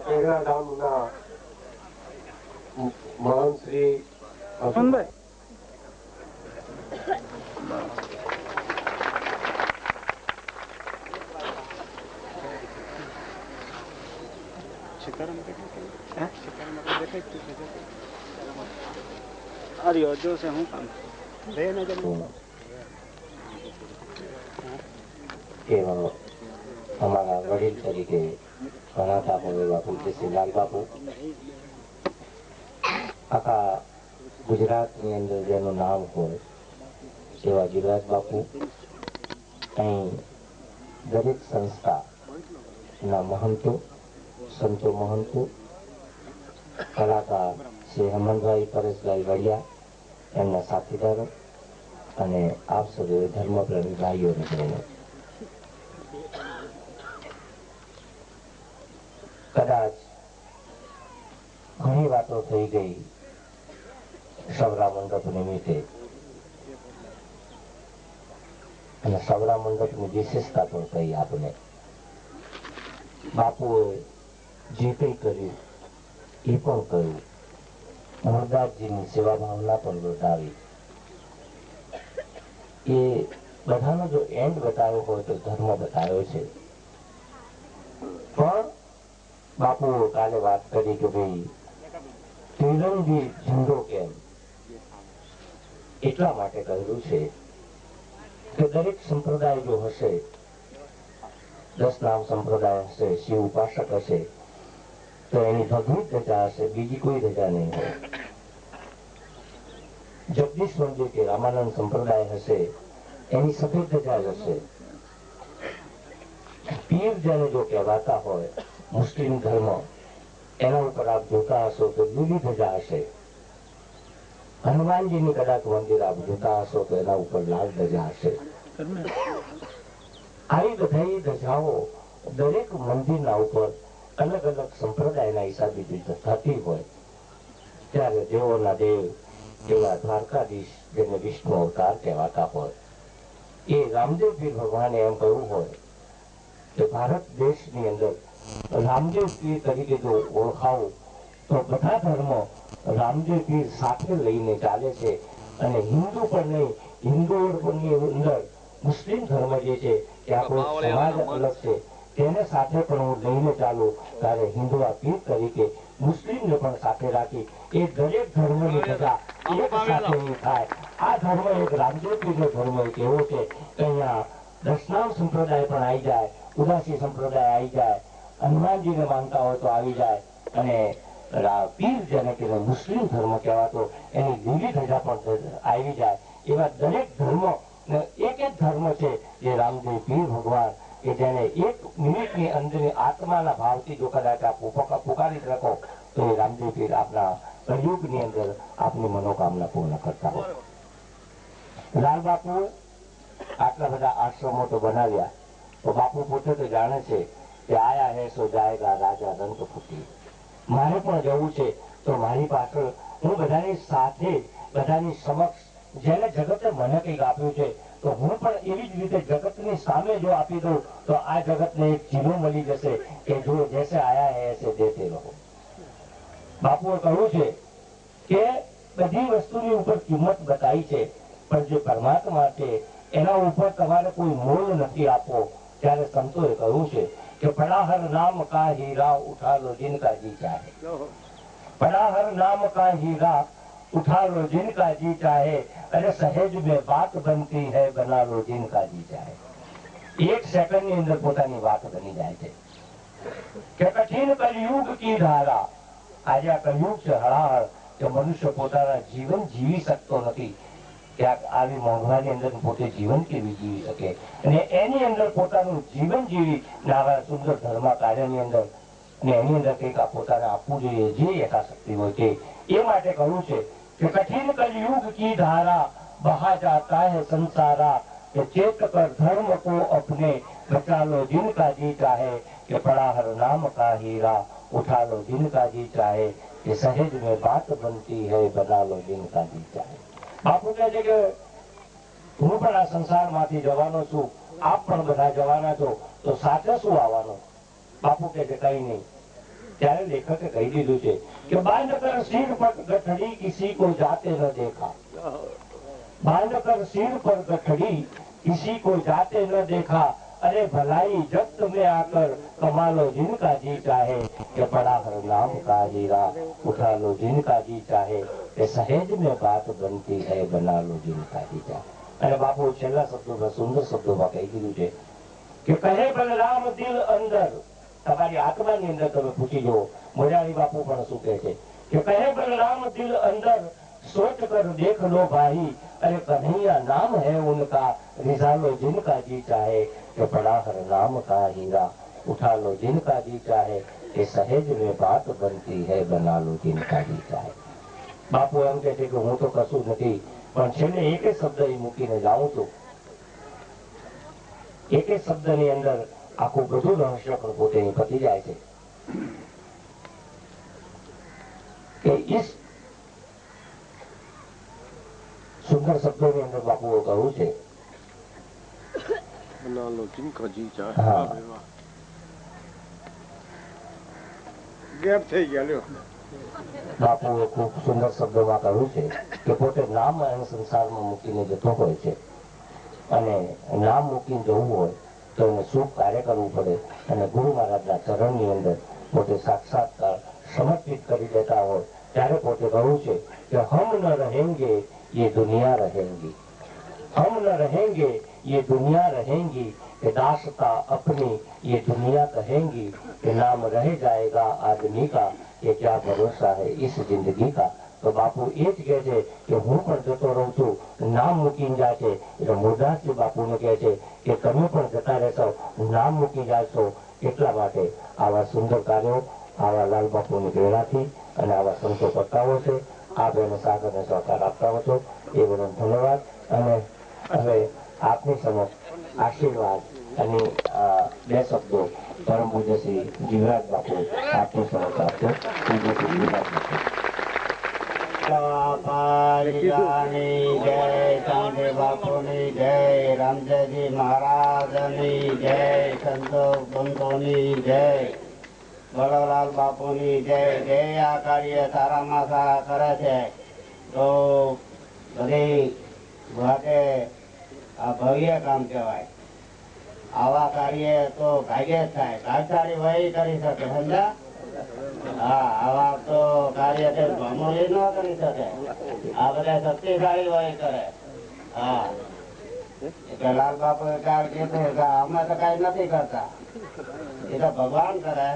પ્રેરણાધામના મહાન શ્રી અમારા વડીલ તરીકે ગણાતા હોય એવા પૂજ્ય શ્રી લાલ બાપુ આખા ગુજરાતની અંદર જેનું નામ હોય એવા ગિરિરાજ બાપુ અહીં દરેક સંસ્થાના મહંતો સંતો મહંતો કલાકાર શ્રી હેમંતભાઈ પરેશભાઈ વડિયા એમના સાથીદારો અને આપ સૌ ધર્મપ્રેમી ભાઈઓ અને બહેનો કદાચ ઘણી વાતો થઈ ગઈ સવરા મંડપ નિમિત્તે અને સવરા મંડપની વિશેષતા પણ કહી આપણે બાપુએ જે કંઈ કર્યું એ પણ કર્યું મોહનદાસજીની સેવા ભાવના પણ બતાવી એ બધાનો જો એન્ડ બતાવ્યો હોય તો ધર્મ બતાવ્યો છે પણ બાપુએ કાલે વાત કરી કે ભાઈ તિરંગી ઝંડો કેમ એટલા માટે કહ્યું છે કે દરેક સંપ્રદાય જો હશે 10 નામ સંપ્રદાય હશે શિવ ઉપાસક હશે તો એની ભગવી ધજા હશે બીજી કોઈ ધજા નહીં હોય જગદીશ મંદિર કે રામાનંદ સંપ્રદાય હશે એની સફેદ ધજા હશે પીર જેને જો કહેવાતા હોય મુસ્લિમ ધર્મ એના ઉપર આપ જોતા હશો તો લીલી ધજા હશે હનુમાનજીની કદાચ મંદિર આપ જોતા હશો તો એના ઉપર લાલ ધજા હશે આવી બધી ધજાઓ દરેક મંદિરના ઉપર અલગ અલગ સંપ્રદાયના હિસાબે થતી હોય ત્યારે દેવોના દેવ એવા દ્વારકાધીશ જેને વિષ્ણુ અવતાર કહેવાતા હોય એ રામદેવ પીર ભગવાને એમ કહ્યું હોય કે ભારત દેશની અંદર રામદેવ પીર તરીકે જો ઓળખાવો તો બધા ધર્મો રામદેવ પીર સાથે લઈને ચાલે છે અને હિન્દુ પણ નહીં હિન્દુઓની અંદર મુસ્લિમ ધર્મ જે છે એ આપણો સમાજ અલગ છે તેને સાથે પણ હું લઈને ચાલું ત્યારે હિન્દુઆ પીર તરીકે મુસ્લિમને પણ સાથે રાખી એ દરેક ધર્મની ધજા એક સાથે થાય આ ધર્મ એક રામદેવ પીરનો ધર્મ એક એવો છે કે અહીંયા દશનામ સંપ્રદાય પણ આવી જાય ઉદાસી સંપ્રદાય આવી જાય હનુમાનજીને માનતા હોય તો આવી જાય અને પીર જેને કે મુસ્લિમ ધર્મ કહેવાતો એની લીલી ધજા પણ આવી જાય એવા દરેક ધર્મો એક જ ધર્મ છે જે રામદેવ પીર ભગવાન કે જેને એક મિનિટની અંદરની આત્માના ભાવથી જો કદાચ આપ પુકારી શકો તો એ રામદેવ પીર આપના કળિયુગની અંદર આપની મનોકામના પૂર્ણ કરતા હોય લાલ બાપુ આટલા બધા આશ્રમો તો બનાવ્યા તો બાપુ પોતે તો જાણે છે કે આયા હે સો જાયગા રાજા રંગ ફૂટી મારે પણ જવું છે તો મારી પાછળ હું બધાની સાથે બધાની સમક્ષ જેને જગતે મને કંઈક આપ્યું છે તો હું પણ એવી જ રીતે જગતની સામે જો આપી દઉં તો આ જગતને એક જીવો મળી જશે કે જો જૈસે આયા હે એસે દેતે રહો બાપુએ કહ્યું છે કે બધી વસ્તુની ઉપર કિંમત બતાવી છે પણ જે પરમાત્મા છે એના ઉપર તમારે કોઈ મોલ નથી આપવો ત્યારે સંતોએ કહ્યું છે કે પડાહર નામ કા હીરા ઉઠા લો જિનકા જી ચાહે पढ़ाहर नाम का हीरा उठा लो जिनका जी चाहे अरे सहेज में बात बनती है बना लो जिनका जी चाहे एक सेकंड ની અંદર પોતાની વાત બની જાય છે કે કઠિન કલયુગ કી ધારા આજે આ કલયુગ છે હળાહળ કે મનુષ્ય પોતાના જીવન જીવી શકતો નથી ક્યાંક આવી મોંઘવારી અંદર પોતે જીવન કેવી જીવી શકે અને એની અંદર પોતાનું જીવન જીવી આવા સુંદર ધર્મ કાર્યની અંદર અને એની અંદર કંઈક પોતાને આપવું જોઈએ જે યથાશક્તિ હોય તે એ માટે કહ્યું છે કે કઠિન કલયુગ की धारा बहा जाता है संसारा कि चेत कर धर्म को अपने बचा लो जिनका जी चाहे कि पढ़ाहर नाम का हीरा उठा लो जिनका जी चाहे कि सहेज में बात बनती है बना लो जिनका जी चाहे બાપુ કહે છે કે હું પણ આ સંસારમાંથી જવાનો છું આપ પણ બધા જવાના છો તો સાથે શું આવવાનું બાપુ કહે છે કઈ નહીં ત્યારે લેખકે કહી દીધું છે કે બાંધ કર સિર પર ગઠડી કિસી को जाते न देखा बांध कर सिर पर गठड़ी किसी को जाते न देखा अरे भलाई जब तुम्हें आकर कमा लो जिनका जी चाहे कि बड़ा हर नाम का हीरा उठा लो जिनका जी चाहे कि सहेज में बात बनती है बना लो जिनका जी चाहे। अरे बापू छेल्ला शब्दों सुंदर शब्दों में कही દીધું છે કે કહે બલરામ દિલ અંદર તમારી આત્માની અંદર તમે પૂછી જુઓ મોરારી બાપુ પણ શું કહે છે કે કહે બલરામ દિલ અંદર सोच कर देख लो भाई अरे कन्हैया नाम है उनका रिझा लो जिनका जी चाहे कि बड़ा हर नाम का हीरा उठा लो जिनका जी चाहे कि सहेज में बात बनती है बना लो जिनका जी चाहे। बापू एम કહે છે કે હું તો કશું નથી પણ છેલ્લે એક જ શબ્દ મૂકીને જાઉં છું એક જ શબ્દની અંદર આખું બધું રહસ્ય પણ પોતે પતી જાય છે કે इस सुंदर शब्दों के अंदर बापू कहू છે બાપુએ ખૂબ સુંદર શબ્દોમાં કહ્યું છે કે પોતે નામ અને સંસારમાં મૂકીને જતો હોય છે અને નામ મૂકીને જવું હોય તો એને શુભ કાર્ય કરવું પડે અને ગુરુ મહારાજના ચરણની અંદર પોતે સાક્ષાત્કાર સમર્પિત કરી દેતા હોય ત્યારે પોતે કહ્યું છે કે હમ ન રહેંગે ये दुनिया रहेंगी हम न रहेंगे ये दुनिया रहेंगी कि दासता अपनी ये दुनिया कहेंगी कि नाम रह जाएगा आदमी का ये क्या भरोसा है इस जिंदगी का। तो बापू ये જ કહે છે કે હું પણ જતો રહું છું નામ મૂકીને જાય છે એટલે મુરદાસજી બાપુને કહે છે કે તમે પણ જતા રહેશો નામ મૂકી જાશો એટલા માટે આવા સુંદર કાર્યો આવા લાલ બાપુની પ્રેરણાથી અને આવા સંતો કરતાઓ છે આપ એને સાથ અને સહકાર આપતા હતો એ બદલ ધન્યવાદ અને હવે આપની સમક્ષ આશીર્વાદ અને બે શબ્દો પરમ પૂજ્ય શ્રી જીવરાજ બાપુ આપની સમક્ષ આપતો પૂજ્ય શ્રી જીવરાજ બાપુ જય ચાંદે બાપુની જય રામદેવજી મહારાજની જય સંતો બંધોની જય બળોલાલ બાપુની જય જય આ કાર્ય સારામાં સારા કરે છે તો બધી વાતે આ ભવ્ય કામ કહેવાય આવા કાર્ય તો ભાગ્યે જ થાય ભાગશાળી વહી કરી શકે સમજા હા આવા તો કાર્ય છે મામૂલી ન કરી શકે આ બધા શક્તિશાળી વહી કરે હા એટલે લાલ બાપુ કાલ કીધું કે અમે તો કઈ નથી કરતા એ તો ભગવાન કરે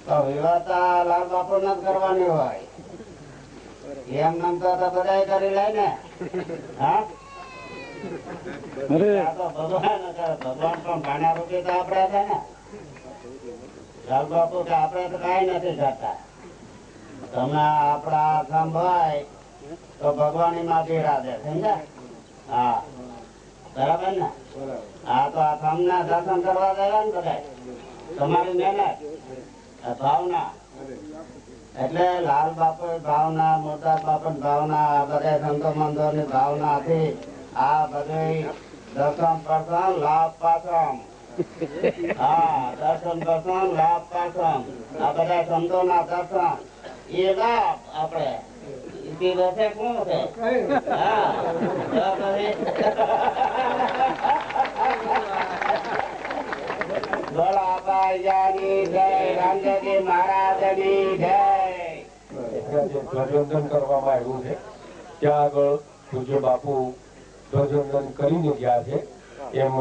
તો વિવાતા લાલ બાપુ ન કરવાની હોય એમ નામ તો બધા કરી લે ને હા ભગવાન પણ ભાણા રૂપી તો આપડે છે ને લાલ બાપુ કે આપડે તો કઈ નથી કરતા તમે આપડા સંભાય તો ભગવાન માં બિરાજે સમજ્યા હા બરાબર ને હા તો આ તમને દર્શન કરવા દેવા ને બધા તમારી મહેનત ભાવના એટલે લાલ બાપુ ભાવના મોટા બાપુ ભાવના બધા સંતો મંદો ની ભાવના થી આ બધું દર્શન કરશન લાભ પાસમ હા દર્શન કરશન લાભ પાસમ આ બધા સંતો ના દર્શન એ લાભ આપડે કોણ છે હા ધ્વજવંદન કરવામાં આવ્યું છે ત્યાં આગળ પૂજ્ય બાપુ ધ્વજવંદન કરીને ગયા છે એમ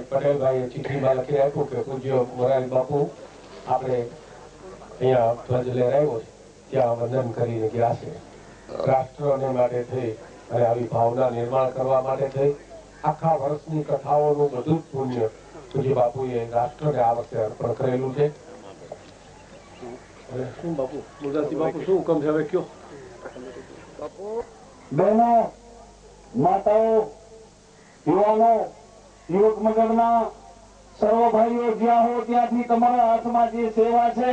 પટેલભાઈએ ચિઠ્ઠીમાં લખી આપ્યું કે પૂજ્ય મોરારી બાપુ આપણે અહીંયા ધ્વજ લહેરાયો છે ત્યાં વંદન કરીને ગયા છે રાષ્ટ્રને માટે થઈ અને આવી ભાવના નિર્માણ કરવા માટે થઈ આખા વર્ષની કથાઓનું બધું જ પુણ્ય પૂજ્ય બાપુએ રાષ્ટ્રને આ વખતે અર્પણ કરેલું છે. શું બાપુ મુરદાસજી બાપુ શું હુકમ છે હવે કયો? બહેનો માતાઓ યુવાનો યુવક મંડળના સર્વ ભાઈઓ જ્યાં હો ત્યાંથી તમારા હાથમાં જે સેવા છે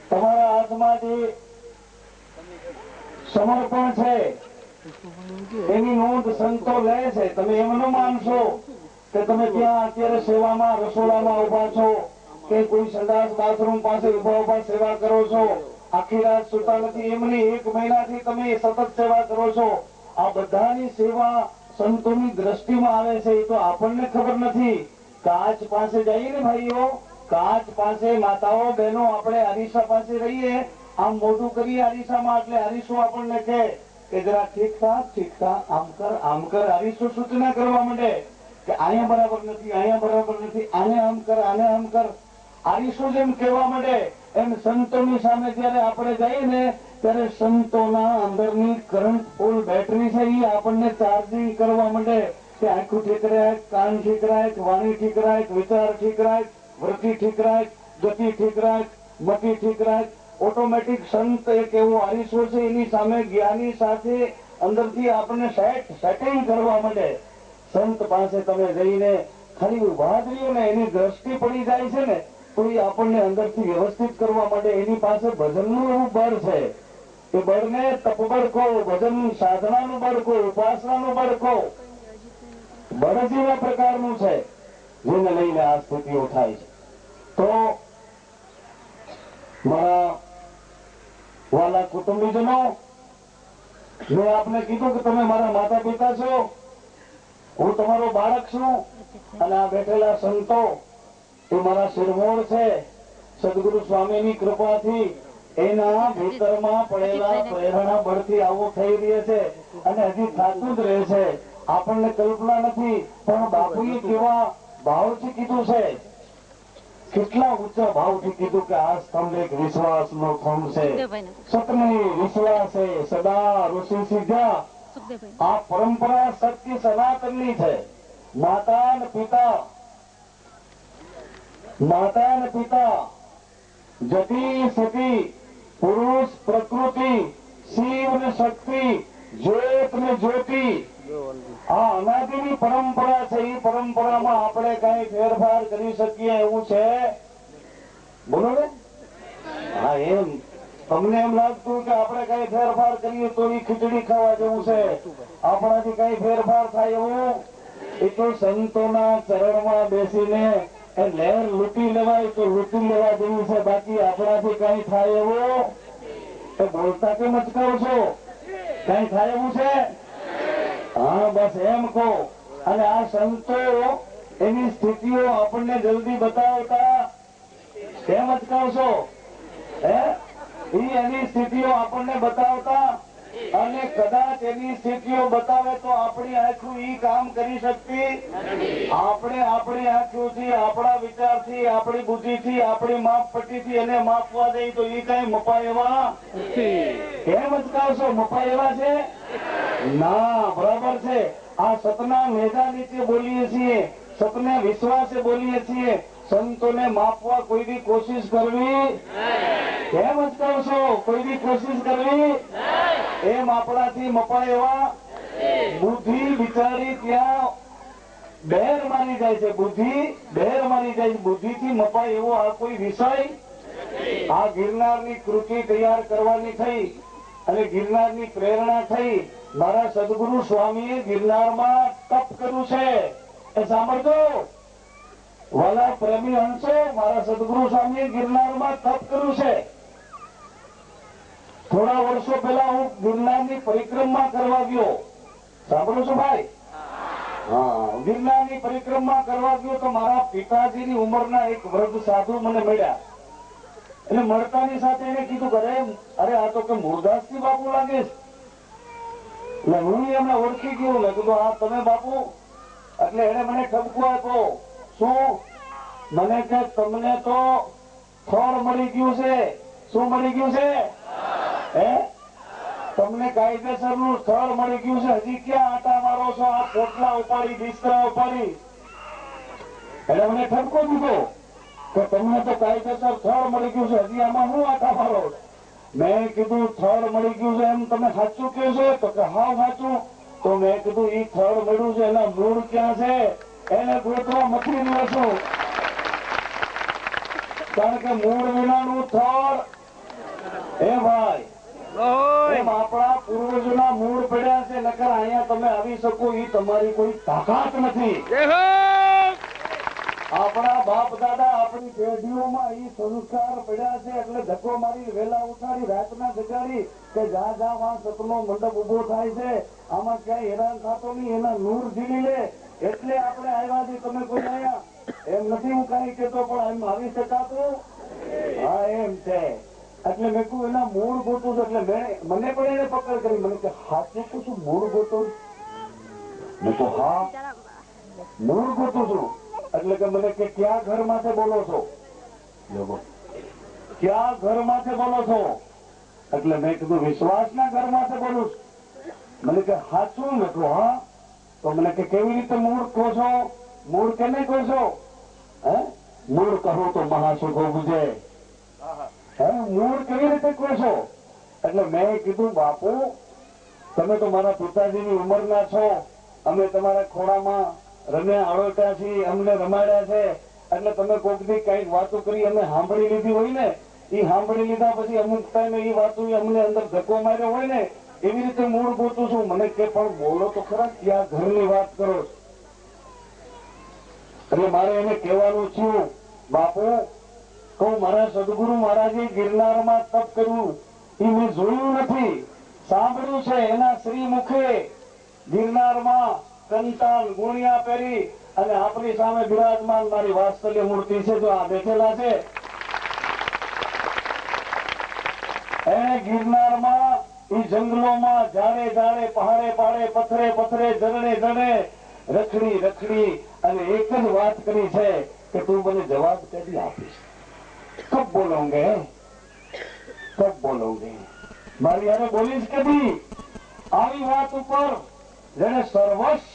તમારા હાથમાં જે સમર્પણ છે એની નોંધ સંતો લે છે. તમે એમ ન માનશો કે તમે ત્યાં અત્યારે સેવામાં રસોડામાં ઉભા છો કે કોઈ સંડાસ બાથરૂમ પાસે ઉભા સેવા કરો છો આખી રાત સુતા નથી એમની 1 મહિનાથી તમે સતત સેવા કરો છો. આ બધાની સેવા સંતોની દ્રષ્ટિમાં આવે છે એ તો આપણને ખબર નથી. કાચ પાસે જઈએ ને ભાઈઓ, કાચ પાસે માતાઓ બહેનો આપણે અરીસા પાસે રહીએ, આમ મોઢું કરીએ અરીસામાં એટલે અરીસો આપણને કહે કે જરા ઠીક ઠાક આમ કર. અરીસો સૂચના કરવા માંડે કે અહીંયા બરાબર નથી, અહીંયા બરાબર નથી, આને આમ કર, આને આમ કર. અરીસો જેમ કહેવા માંડે એમ સંતોની સામે જયારે આપણે જઈએ ને ત્યારે સંતોના અંદરની કરંટ ફૂલ બેટરી છે એ આપણને ચાર્જિંગ કરવા માંડે કે આંખું ઠીક રાખ, કાન ઠીક રાખ, વાણી ઠીક રાખ, વિચાર ઠીક રાખ, વૃત્તિ ઠીક રાખ, ગતિ ઠીક રાખ, મતિ ઠીક રાખ. ઓટોમેટિક સંત એક એવો અરીસો છે, એની સામે જ્ઞાની સાથે અંદરથી આપણને સેટિંગ કરવા માંડે. સંત પાસે તમે જઈને ખાલી ઉભા રહ્યો ને એની દ્રષ્ટિ પડી જાય છે ને તો એ આપણને અંદરથી વ્યવસ્થિત કરવા માટે એની પાસે ભજનનું એવું બળ છે. એ બળને તપબળ કહો, ભજન સાધનાનું બળ કહો, ઉપાસનાનું બળ કહો. બળ જ એવા પ્રકારનું છે જેને લઈને આ સ્થિતિઓ થાય છે. તો મારા વાલા કુટુંબીજનો, મેં આપને કીધું કે તમે મારા માતા પિતા છો, હું તમારો બાળક છું, અને આ બેઠેલા સંતો એ મારા શિરમોર છે. સદગુરુ સ્વામીની કૃપાથી એના ભીતરમાં પડેલા પ્રેરણા બળથી આવું થઈ રહ્યું છે અને હજી થતું જ રહે છે. આપણને કલ્પના નથી, પણ બાપુએ કેવા ભાવથી કીધું છે, કેટલા ઊંચા ભાવથી કીધું કે આ સ્તંભ એક વિશ્વાસનો સ્તંભ છે. સતની વિશ્વાસે સદા ઋષિ સિદ્ધા. આ પરંપરા સત્ય સનાતનની છે. માતા અને પિતા જતી સતી, પુરુષ પ્રકૃતિ, શિવ ને શક્તિ, જ્યોત ને જ્યોતિ, આ અનાદિની પરંપરા છે. એ પરંપરામાં આપણે કઈ ફેરફાર કરી શકીએ એવું છે? બોલો ને. હા, એમ તમને એમ લાગતું કે આપણે કઈ ફેરફાર કરીએ તો એ ખીચડી ખાવા જેવું છે, આપણાથી કઈ ફેરફાર થાય એવું? એ તો સંતોના ચરણમાં બેસીને લહેર લૂંટી લેવાય તો લૂંટી લેવા જેવું છે, બાકી આપણાથી કઈ થાય એવું? તો બોલતા કેમ અચકાવ છો? કઈ થાય એવું છે? હા, બસ એમ કહો. અને આ સંતો એની સ્થિતિઓ આપણને જલ્દી બતાવતા કેમ અચકાવશો? એની સ્થિતિઓ આપણને બતાવતા, અને કદાચ એની સ્થિતિઓ બતાવે તો આપણી આંખો ઈ કામ કરી શકતી. આપણે આપણી આંખોથી, આપણા વિચારથી, આપણી બુદ્ધિથી, આપણી માપપટ્ટીથી એને માપવા દઈએ તો ઈ કઈ મપા એવા? કેમ અચકાવશો? મપા એવા છે? ના, બરાબર છે. આ સતના નેજા નીચે બોલીએ છીએ, સતને વિશ્વાસે બોલીએ છીએ. સંતોને માપવા કોઈ બી કોશિશ કરવી? કેમ અચકાવશો? કોઈ બી કોશિશ કરવી? એમ આપણાથી મપાય એવા? બુદ્ધિ બિચારી ત્યાં બેર મારી જાય છે, બુદ્ધિ બેર મારી જાય છે. બુદ્ધિથી મપાય એવો આ કોઈ વિષય? આ ગિરનારની કૃતિ તૈયાર કરવાની થઈ અને ગિરનારની પ્રેરણા થઈ. મારા સદગુરુ સ્વામીએ ગિરનારમાં તપ કર્યું છે, એ સાંભળજો વાલા પ્રેમી હંસો. મારા સદગુરુ સ્વામીએ ગિરનારમાં તપ કર્યું છે. થોડા વર્ષો પહેલા હું ગિરનારની પરિક્રમા કરવા ગયો. સાંભળો છો ભાઈ? હા, ગિરનારની પરિક્રમા કરવા ગયો તો મારા પિતાજીની ઉંમરના એક વૃદ્ધ સાધુ મને મળ્યા. એટલે મળતાની સાથે એને કીધું કે અરે આ તો કે મુરદાસજી બાપુ લાગે છે. એટલે હું એમને ઓળખી ગયો. મેં કીધું હા તમે બાપુ? એટલે એને મને ઠપકો આપ્યો. શું? મને કે તમને તો ફળ મળી ગયું છે. શું મળી ગયું છે? તમને કાયદેસર નું સ્થળ મળી ગયું છે. હજી ક્યાં આટા મારો છો? આ પોટલા ઉપાડી, બિસ્તરા ઉપાડી. એટલે મને ઠપકો દીધો કે તમને તો કાયદેસર સ્થળ મળી ગયું છે, હજી આમાં શું આટા મારો? મેં કીધું સ્થળ મળી ગયું છે એમ તમે સાચું કહો છો? તો કે હા સાચું. તો મેં કીધું ઈ સ્થળ મળ્યું છે એના મૂળ ક્યાં છે? એને ગોતવા મથી રહ્યો છું. કારણ કે મૂળ વિનાનું સ્થળ એ ભાઈ એમ આપણા પૂર્વજોના મૂળ પડ્યા છે. નકર અહીંયા તમે આવી શકો એ તમારી કોઈ તાકાત નથી. આપણા બાપ દાદા આપણી પેઢીઓમાં એ સંસ્કાર પડ્યા છે એટલે ધક્કો મારી વેલા ઉઠાડી રાતના જગાડી કે જા આ સતનો મંડપ ઉભો થાય છે, આમાં ક્યાંય હેરાન થતો નહીં, એના નૂર ઝીલી લે એટલે આપણે આવ્યા છીએ. તમે કોઈ આવ્યા એમ નથી હું કઈ કેતો, પણ એમ આવી શકાતું? હા એમ છે. એટલે મેં કહ્યું એના મૂળ ગોતું છું. એટલે મને પણ એને પકડ કરી. મને કે હાથે શું મૂળ ગોતું? મેં તો હા મૂળ ગોતું છું. એટલે કે મને કે ક્યાં ઘર માંથી બોલો છો? ક્યાં ઘર માંથી બોલો છો? એટલે મેં કીધું વિશ્વાસના ઘર માંથી બોલું છું. મને કે સાચું? મેં કહ્યું હા. તો મને કે કેવી રીતે મૂળ કહો છો? મૂળ કેને કહો છો? હે મૂળ કહો તો મહાસુખો બુજે. મૂળ કેવી રીતે કહો છો? એટલે મેં કીધું બાપુ તમે તો મારા પિતાજીની ઉંમરના છો, અમે તમારા ખોળામાં રમ્યા આળોટ્યા છીએ, અમને રમાડ્યા છે. એટલે તમે કોક દી કઈક વાતો કરી અમે સાંભળી લીધી હોય ને, એ સાંભળી લીધા પછી અમુક ટાઈમે એ વાતો અમને અંદર ધક્કો માર્યો હોય ને, એવી રીતે મૂળ ગોતું છું. મને કે પણ બોલો તો ખરા ક્યાં ઘરની વાત કરો? એટલે મારે એને કહેવાનું છું બાપુ કહું મારા સદગુરુ મહારાજે ગિરનારમાં તપ કર્યું એ મેં જોયું નથી, સાંભળ્યું છે. એના શ્રી મુખે ગિરનારમાં કંતાલ ગુણિયા પહેરી અને આપણી સામે બિરાજમાન મારી વાત્સલ્ય મૂર્તિ છે, જો આ બેઠેલા છે, એને ગિરનારમાં એ જંગલોમાં ઝાડે ઝાડે પહાડે પહાડે પથરે પથરે ઝરણે ઝરણે રખડી રખડી અને એક જ વાત કરી છે કે તું મને જવાબ કદી આપીશ? કબ બોલોગે? કબ બોલોગે? મારી યારે બોલીશ કદી? આવી વાત ઉપર જેને સર્વસ્વ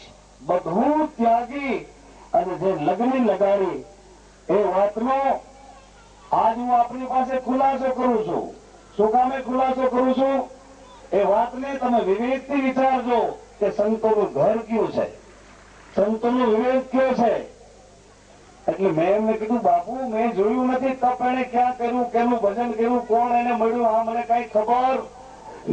બધું ત્યાગી અને જે લગ્ન લગાડી એ વાતનો આજ હું આપણી પાસે ખુલાસો કરું છું. શું કામે ખુલાસો કરું છું? એ વાતને તમે વિવેકથી વિચારજો કે સંતોનું ઘર કયું છે, સંતોનો વિવેક કયો છે. એટલે મેં એમને કીધું બાપુ મેં જોયું નથી તપ એને ક્યાં કર્યું, કેનું ભજન કર્યું, કોણ એને મળ્યું, આ મને કઈ ખબર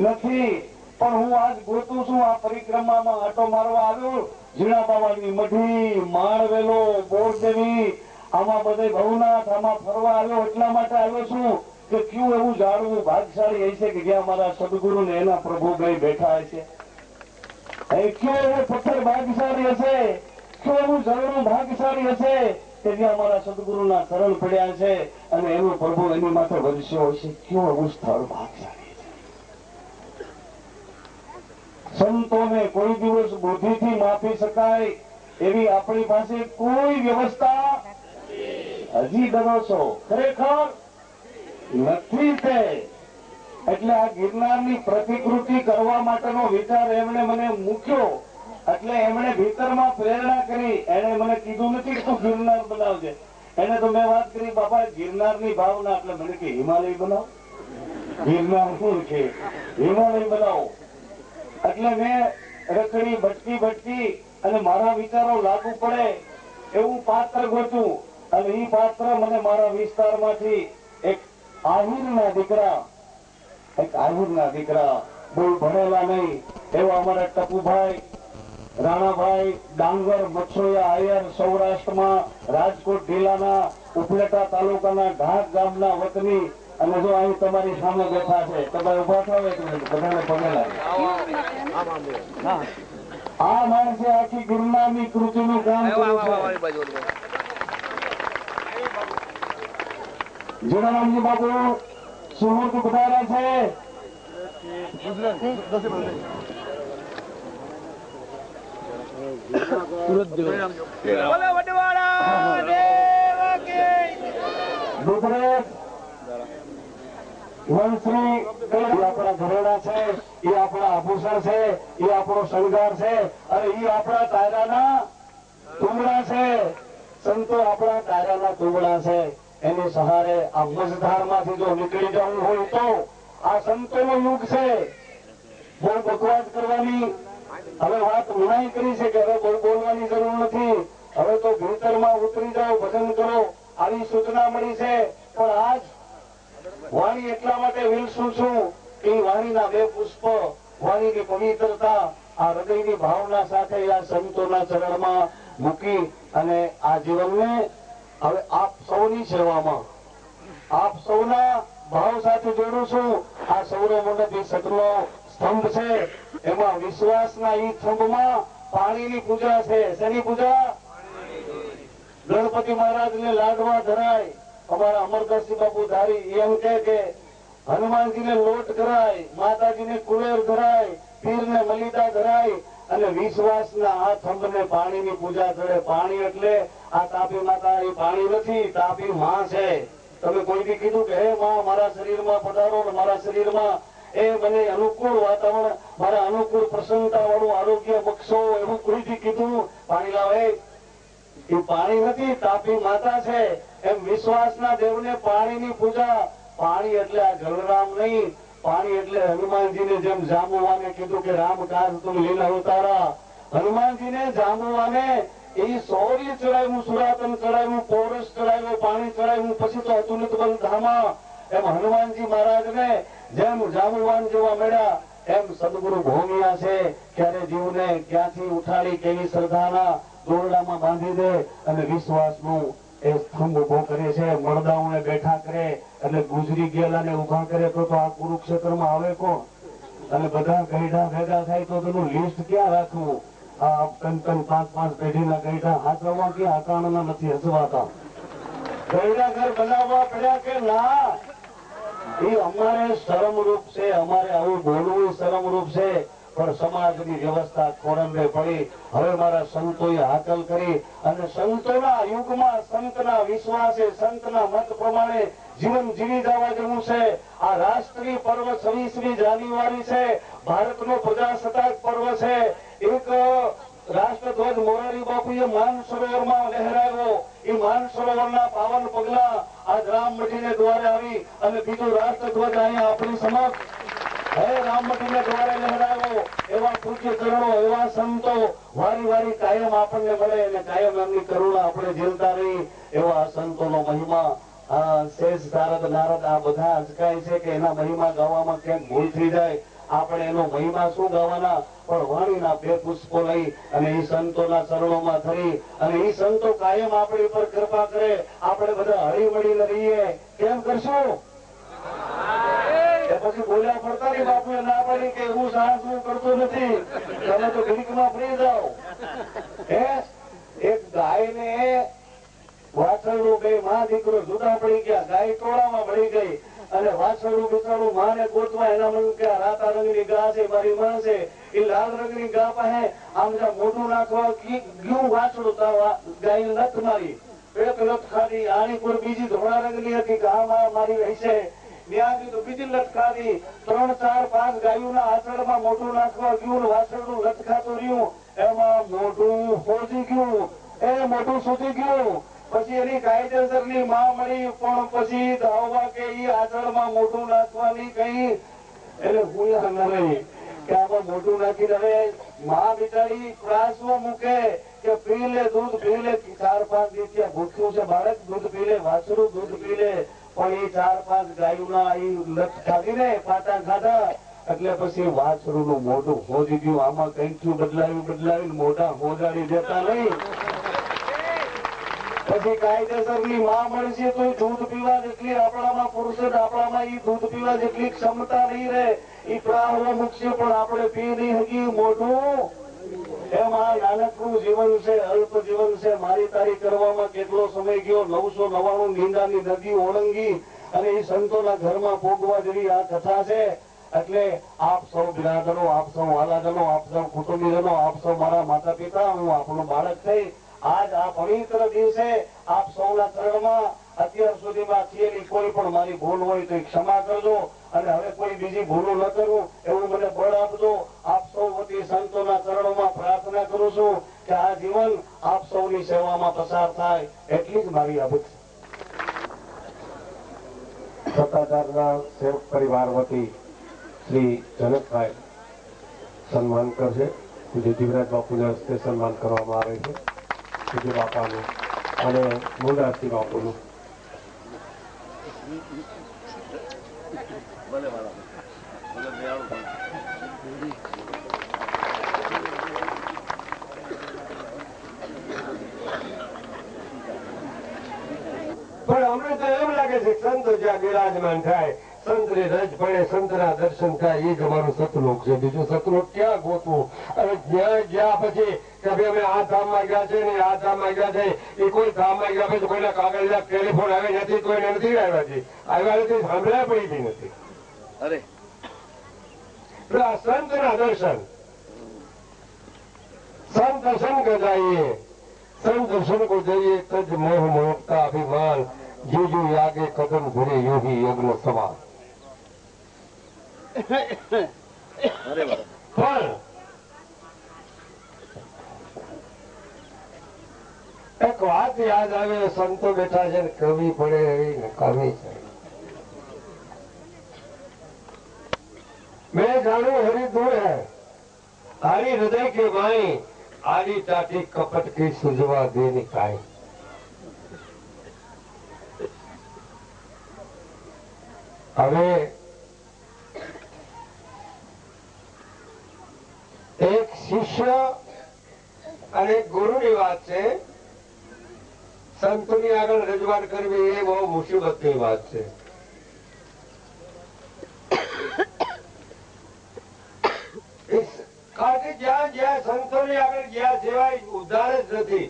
નથી. પણ હું આજ ગોતું છું. આ પરિક્રમામાં આટો મારવા આવ્યો, ઝીણા બાવાની મઢી, માણવેલો, બોરદેવી, આમાં બધે ભવનાથ, આમાં ફરવા આવ્યો. એટલા માટે આવ્યો છું કે કયું એવું જાણવું ભાગશાળી હશે કે જ્યાં મારા સદગુરુ ને એના પ્રભુ ભાઈ બેઠા હશે. કયો એવો પથ્થર ભાગશાળી હશે, કયો એવું ઝરણું ભાગશાળી હશે કે જ્યાં મારા સદગુરુના શરણ પડ્યા છે અને એનો પ્રભુ એની માથે વરસ્યો હશે. કયો એવું સ્થળ ભાગશાળી છે? સંતોને કોઈ દિવસ બુદ્ધિથી માપી શકાય એવી આપણી પાસે કોઈ વ્યવસ્થા હજી ડરો છો ખરેખર નથી તે. એટલે આ ગિરનારની પ્રતિકૃતિ કરવા માટેનો વિચાર એમણે મને મૂક્યો. એટલે એમણે ભીતરમાં પ્રેરણા કરી. એને મને કીધું નથી કે તું ગિરનાર બનાવજે. એને તો મેં વાત કરી બાપા ગિરનારની ભાવના. એટલે મને કે હિમાલય બનાવો. ગિરનાર શું છે? હિમાલય બનાવો. એટલે મેં રખડી ભટકી ભટકી અને મારા વિચારો લાગુ પડે એવું પાત્ર ગોતું. અને એ પાત્ર મને મારા વિસ્તારમાંથી એક આહિરના દીકરા બહુ ભણેલા નહીં એવા અમારા ટપુભાઈ રાણાભાઈ ડાંગર મચ્છોયા આયર સૌરાષ્ટ્રમાં રાજકોટ જિલ્લાના ઉપલેટા તાલુકાના ઢાક ગામના વતની. અને જો અહીં તમારી સામે બેઠા છે, તમે ઉભા થાવ બધાને પગે લાગે. આ માણસે આખી ગિરનારની કૃતિનું કામ કર્યું છે. જીણારામજી બાપુ સુરત પધાર્યા છે. ગુજરાત વંશની આપણા ઘરેણા છે, એ આપણા આભૂષણ છે, એ આપણો શણગાર છે, અને એ આપણા તારાના તુંબડા છે. સંતો આપણા તારાના તુંબડા છે. એની સહારે આ મજધારમાંથી જો નીકળી જવું હોય તો આ સંતોનો યુગ છે. બહુ બકવાસ કરવાની હવે વાત મનાઈ કરી છે કે હવે બહુ બોલવાની જરૂર નથી. હવે તો ભીતરમાં ઉતરી જાઓ, ભજન કરો, આવી સૂચના મળી છે. પણ આજ વાણી એટલા માટે વિલસું છું કે વાણીના બે પુષ્પ, વાણીની પવિત્રતા, આ હૃદયની ભાવના સાથે આ સંતોના ચરણમાં મૂકી અને આ જીવનને હવે આપ સૌની સેવામાં, આપ સૌના ભાવ સાથે જોડું છું. આ સૌરમંડળ સતનો સ્તંભ છે, એમાં વિશ્વાસના ઈ સ્તંભમાં પાણીની પૂજા છે. શેની પૂજા? ગણપતિ મહારાજને લાડવા ધરાય. અમારા અમરદાસજી બાપુ ધારી એમ કે હનુમાનજીને લોટ ધરાય, માતાજીને કુલેર ધરાય, પીરને મલિદા ધરાય અને વિશ્વાસના આ સ્તંભને પાણીની પૂજા કરે. પાણી એટલે આ તાપી માતા એ પાણી નથી, તાપી માં છે. તમે કોઈથી કીધું કે હે માં મારા શરીરમાં પધારો ને મારા શરીરમાં એ મને અનુકૂળ વાતાવરણ, મારા અનુકૂળ પ્રસન્નતા વાળું આરોગ્ય બક્ષો, એવું કોઈથી કીધું? પાણી લાવે એ પાણી નથી, તાપી માતા છે. એમ વિશ્વાસના દેવને પાણીની પૂજા. પાણી એટલે આ જલરામ નહીં, પાણી એટલે હનુમાનજીને જેમ જાંબુવાને કીધું કે રામ કાજ તુમ લીલા ઉતારા. હનુમાનજીને જાંબુવાને એ શૌર્ય ચડાવ્યું, સુરાતન ચડાવ્યું, પોરસ ચડાવ્યું, પાણી ચડાવ્યું, પછી તો અતુલિત બલ ધામા. એમ હનુમાનજી મહારાજને જેમ જાંબુવાન જેવા મળ્યા એમ સદગુરુ ભોમિયા છે. ક્યારે જીવને ક્યાંથી ઉઠાડી કેવી શ્રદ્ધાના દોરડામાં બાંધી દે અને વિશ્વાસનું એ સ્તંભ ઉભો કરે છે. મળદાઓને બેઠા કરે એટલે ગુજરી ગયેલાને ઉભા કરે તો આ કુરુક્ષેત્રમાં આવે કોણ? અને બધા ગઈઢા ભેગા થાય તો તેનું લિસ્ટ ક્યાં રાખવું? આ કંકન 5-5 પેઢીના ગઈઢા હાથમાં ક્યાં આકાણના નથી હસવાતા? ગઈઢા ઘર બનાવવા પડ્યા કે ના? એ અમારે શરમરૂપ છે, અમારે આવું બોલવું શરમરૂપ છે. પણ સમાજની વ્યવસ્થા ખોરંભે પડી. હવે મારા સંતોએ હાકલ કરી અને સંતોના યુગમાં સંતના વિશ્વાસે, સંતના મત પ્રમાણે જીવન જીવી જવા જેવું છે. આ રાષ્ટ્રીય પર્વ 26મી જાન્યુઆરી છે, ભારતનો પ્રજાસત્તાક પર્વ છે. એક રાષ્ટ્રધ્વજ મોરારી બાપુએ માનસરોવરમાં લહેરાવ્યો. એ માનસરોવરના પાવન પગલા આજ રામમઢીને દ્વારે આવી અને બીજો રાષ્ટ્રધ્વજ અહીંયા આપણી સમક્ષ હે રામમઢીને દ્વારે લહેરાવ્યો. એવા પૂજ્ય ચરણો, એવા સંતો વારી વારી કાયમ આપણને મળે અને કાયમ એમની કરુણા આપણે ઝીલતા રહી. એવા સંતોનો મહિમા શેષ નારદ આ બધા અચકાય છે કે એના મહિમા ગાવામાં ક્યાંક ભૂલ થઈ જાય. આપણે એનો મહિમા શું ગાવાના, પણ વાણીના 2 પુષ્પો લઈ અને એ સંતોના ચરણોમાં ધરી અને એ સંતો કાયમ આપણી પર કૃપા કરે. આપણે બધા હળી મળીને રહીએ. કેમ કરશું? પછી બોલ્યા પડતા ની બાપુએ ના પાડી કે હું સાહસ હું કરતો નથી, તમે તો ઘડીકમાં ફ્રી જાઓ. એક ગાય ને વાછરડું, બે માં દીકરો જુદા પડી ગયા. ગાય ટોળામાં ભળી ગઈ અને વાછરડું બિચારું માને ગોતવા એના મન કે રાતા રંગની ગા છે મારી માં છે. એ લાલ રંગની ગા પાસે આમ જ્યાં મોઢું નાખવા ગયું વાછડું, ગાય નથ મારી, એક નથ ખાધી. આની પર બીજી ધોળા રંગની હતી કે આ મારી હશે. બીજી લટકાવી 3, 4, 5 ગાયોના આચળમાં મોઢું નાખવા ગયું, વાછરડું લટકાતું રહ્યું. એમાં મોઢું ફોજી ગયું, એ મોઢું સુધી ગયું. પછી એની કાયદેસરની માં મળી, પણ પછી ધાવવા કે ઈ આચળમાં મોઢું નાખવાની કઈ એટલે ભૂયા ન રહી કે આમાં મોઢું નાખી હવે માં બિચારી ત્રાસમાં મૂકે કે પી લે દૂધ, પી લે. 4-5 દિવસ ભૂખ્યું છે બાળક, દૂધ પી લે, વાછરું દૂધ પી લે. પણ એ 4-5 ગાયોના લટ ખાધીને પાટા ખાધા એટલે પછી વાછરું નું મોઢું હોજી ગયું. આમાં કઈક બદલાવી મોઢા હોજાડી દેતા નહીં. પછી કાયદેસરની માં મળશે તો દૂધ પીવા જેટલી આપણામાં પુરુષ, આપણામાં એ દૂધ પીવા જેટલી ક્ષમતા નહીં રહે. એ પ્રાહો મૂકશે પણ આપણે પી નહીં હકી મોઢું. એમાં નાનકડું જીવન છે, અલ્પ જીવન છે. મારી તારી કરવામાં કેટલો સમય ગયો. 999 નીંદાની નદી ઓળંગી અને એ સંતોના ઘરમાં પોગવા જેવી આ કથા છે. એટલે આપ સૌ બિરાદરો, આપ સૌ વાલાજનો, આપ સૌ કુટુંબીજનો, આપ સૌ મારા માતા પિતા, હું આપણું બાળક થઈ આજ આ પવિત્ર દિવસે આપ સૌના ચરણમાં અત્યાર સુધીમાં થયેલી કોઈ પણ મારી ભૂલ હોય તો ક્ષમા કરજો અને હવે કોઈ બીજી ભૂલો ન કરું એવું મને બળ આપજો. આપ સૌ વતી સંતોના ચરણોમાં પ્રાર્થના કરું છું કે આ જીવન આપ સૌની સેવામાં પસાર થાય, એટલી જ મારી અપેક્ષા. સત્તાધારના સેવક પરિવાર વતી શ્રી જનકભાઈ સન્માન કરશે. પૂજ્ય જીવરાજ બાપુના હસ્તે સન્માન કરવામાં આવે છે. પૂજ્ય બાપાનું અને મુંડાસી બાપુનું. પણ અમને તો એમ લાગે છે સંતો જ્યાં બિરાજમાન થાય સંતની રજ પડે, સંતના દર્શન થાય, એ જ અમારું સતલોક છે. બીજું સતલોક ક્યાં ગોતવું? અને જ્યાં ગયા પછી કે ભાઈ અમે આ ધામમાં ગયા છે ને આ ધામમાં ગયા છે, એ કોઈ ધામમાં ગયા પછી કોઈના કાગળ ટેલિફોન આવે નથી, કોઈને નથી આવ્યા છે, આવ્યા નથી, સાંભળ્યા પડી બી નથી. અરે સંતના દર્શન, સંત દર્શન ગજાઈએ, સંત દર્શન को जरिए तज मोह मोहता अभिमान, जीजू यागे कदम घुरे योगी यज्ञ सवाल. અરે વાહ. પણ એક વાત યાદ આવે, સંતો બેઠા છે ને કવિ પડે એવી નકામી છે. मैं जानू हरि दूर है, तारी हृदय के माई, आड़ी टाटी कपट की सुझवा दे निकाय. હવે એક શિષ્ય અને ગુરુની વાત છે. સંતોની આગળ રજૂઆત કરવી એ બહુ મુસીબતની વાત છે. કારણ કે જ્યાં જ્યાં સંતોની આગળ ગયા સિવાય ઉદ્ધાર જ નથી.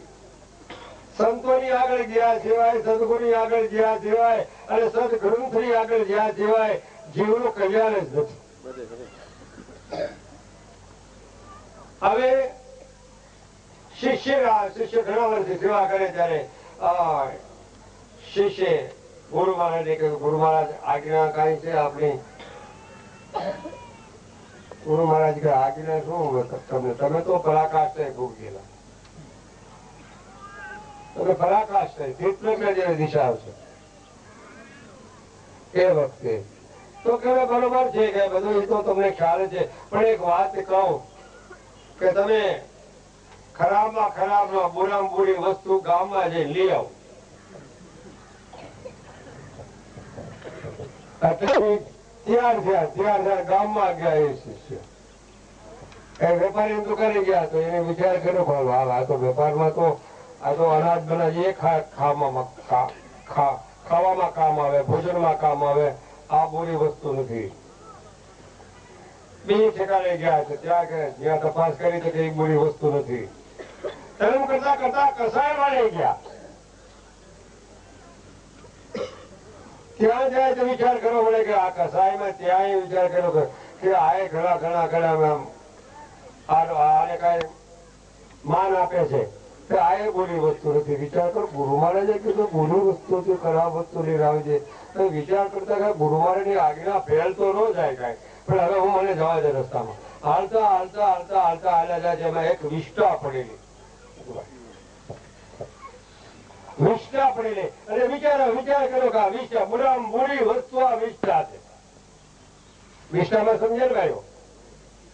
સંતોની આગળ ગયા સિવાય, સદગુરુની આગળ ગયા સિવાય અને સદગ્રંથની આગળ ગયા સિવાય જીવનું કલ્યાણ જ નથી. હવે શિષ્ય ઘણા વર્ષથી સેવા કરે ત્યારે શિષ્ય ગુરુ મહારાજે કહ્યું, ગુરુ મહારાજ આજ્ઞા કઈ છે આપણી? ગુરુ મહારાજ કે આજ્ઞા શું તમને? તમે તો પરાકાષ્ઠ ભૂખ ગયેલા, તમે પરાકાષ્ઠ તીર્થનગર જેવી દિશા આવશે એ વખતે. તો કે બરોબર છે કે બધું એ તો તમને ખ્યાલ છે, પણ એક વાત કહું કે તમે ખરાબમાં ખરાબમાં બુરામાં બુરી વસ્તુ ગામમાં જઈ લઈ આવો. ત્યાર ગામમાં ગયા એ શિષ્ય, એ વેપારી દુકાને ગયા તો એને વિચાર કર્યો, આ તો વેપારમાં તો આ તો અનાજ બનાજ એ ખાવામાં કામ આવે, ભોજનમાં કામ આવે, આ બોરી વસ્તુ નથી. બીજી ઠેકાણે ગયા છે, જ્યાં તપાસ કરી તો કઈ બોરી વસ્તુ નથી. એમ કરતા કરતા કસાયમાં લઈ ગયા. ત્યાં જાય તો વિચાર કરવો પડે કે આ કસાયમાં ત્યાં વિચાર કર્યો કે આ ઘણા આને કઈ માન આપે છે, આ બોલી વસ્તુ નથી. વિચાર કરો, ગુરુ મહારાજે કીધું બોલી વસ્તુ છે, ખરાબ વસ્તુ લઈને આવી છે. વિચાર કરતા ગુરુ મહારાજની આજ્ઞા ફેલ તો ન જાય કઈ, પણ હવે હું મને જવા દે. રસ્તામાં હાલતા હાલતા હાલતા હાલતા હાલ્યા જાય છે, એમાં એક વિષ્ટા પડેલી, વિષ્ટા પડેલી. અને વિચાર કરો કે આ વિષ્ટા બુરામ બુરી વસ્તુ આ વિષ્ટા છે. વિષ્ટામાં સમજે ભાઈઓ,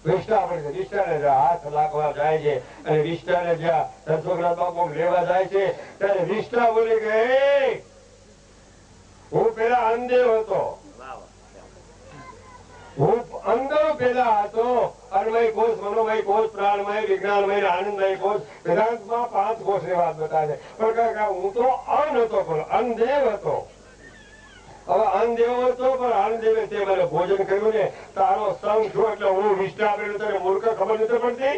વિષ્ટા પડે છે. વિષ્ટાને હાથ લાગવા જાય છે અને વિષ્ટાને જ્યાં રસોગરા બાપુ લેવા જાય છે ત્યારે વિષ્ટા બોલી કે હું પેલા અંધેવ હતો, હું અંદર પેલા હતો. અન્નમય કોષ, મનોમય કોષ, પ્રાણમય, વિજ્ઞાનમય, આનંદમય કોષ, વેદાંતમાં 5 કોષની વાત બતાવે. પણ હું તો અન હતો, પણ અનદેવ હતો. હવે અનદેવ હતો, પણ અનદેવે તે મને ભોજન કર્યું ને તારો સંગ છો એટલે હું વિષ્ટા બન્યો. તને મૂર્ખ ખબર નથી પડતી?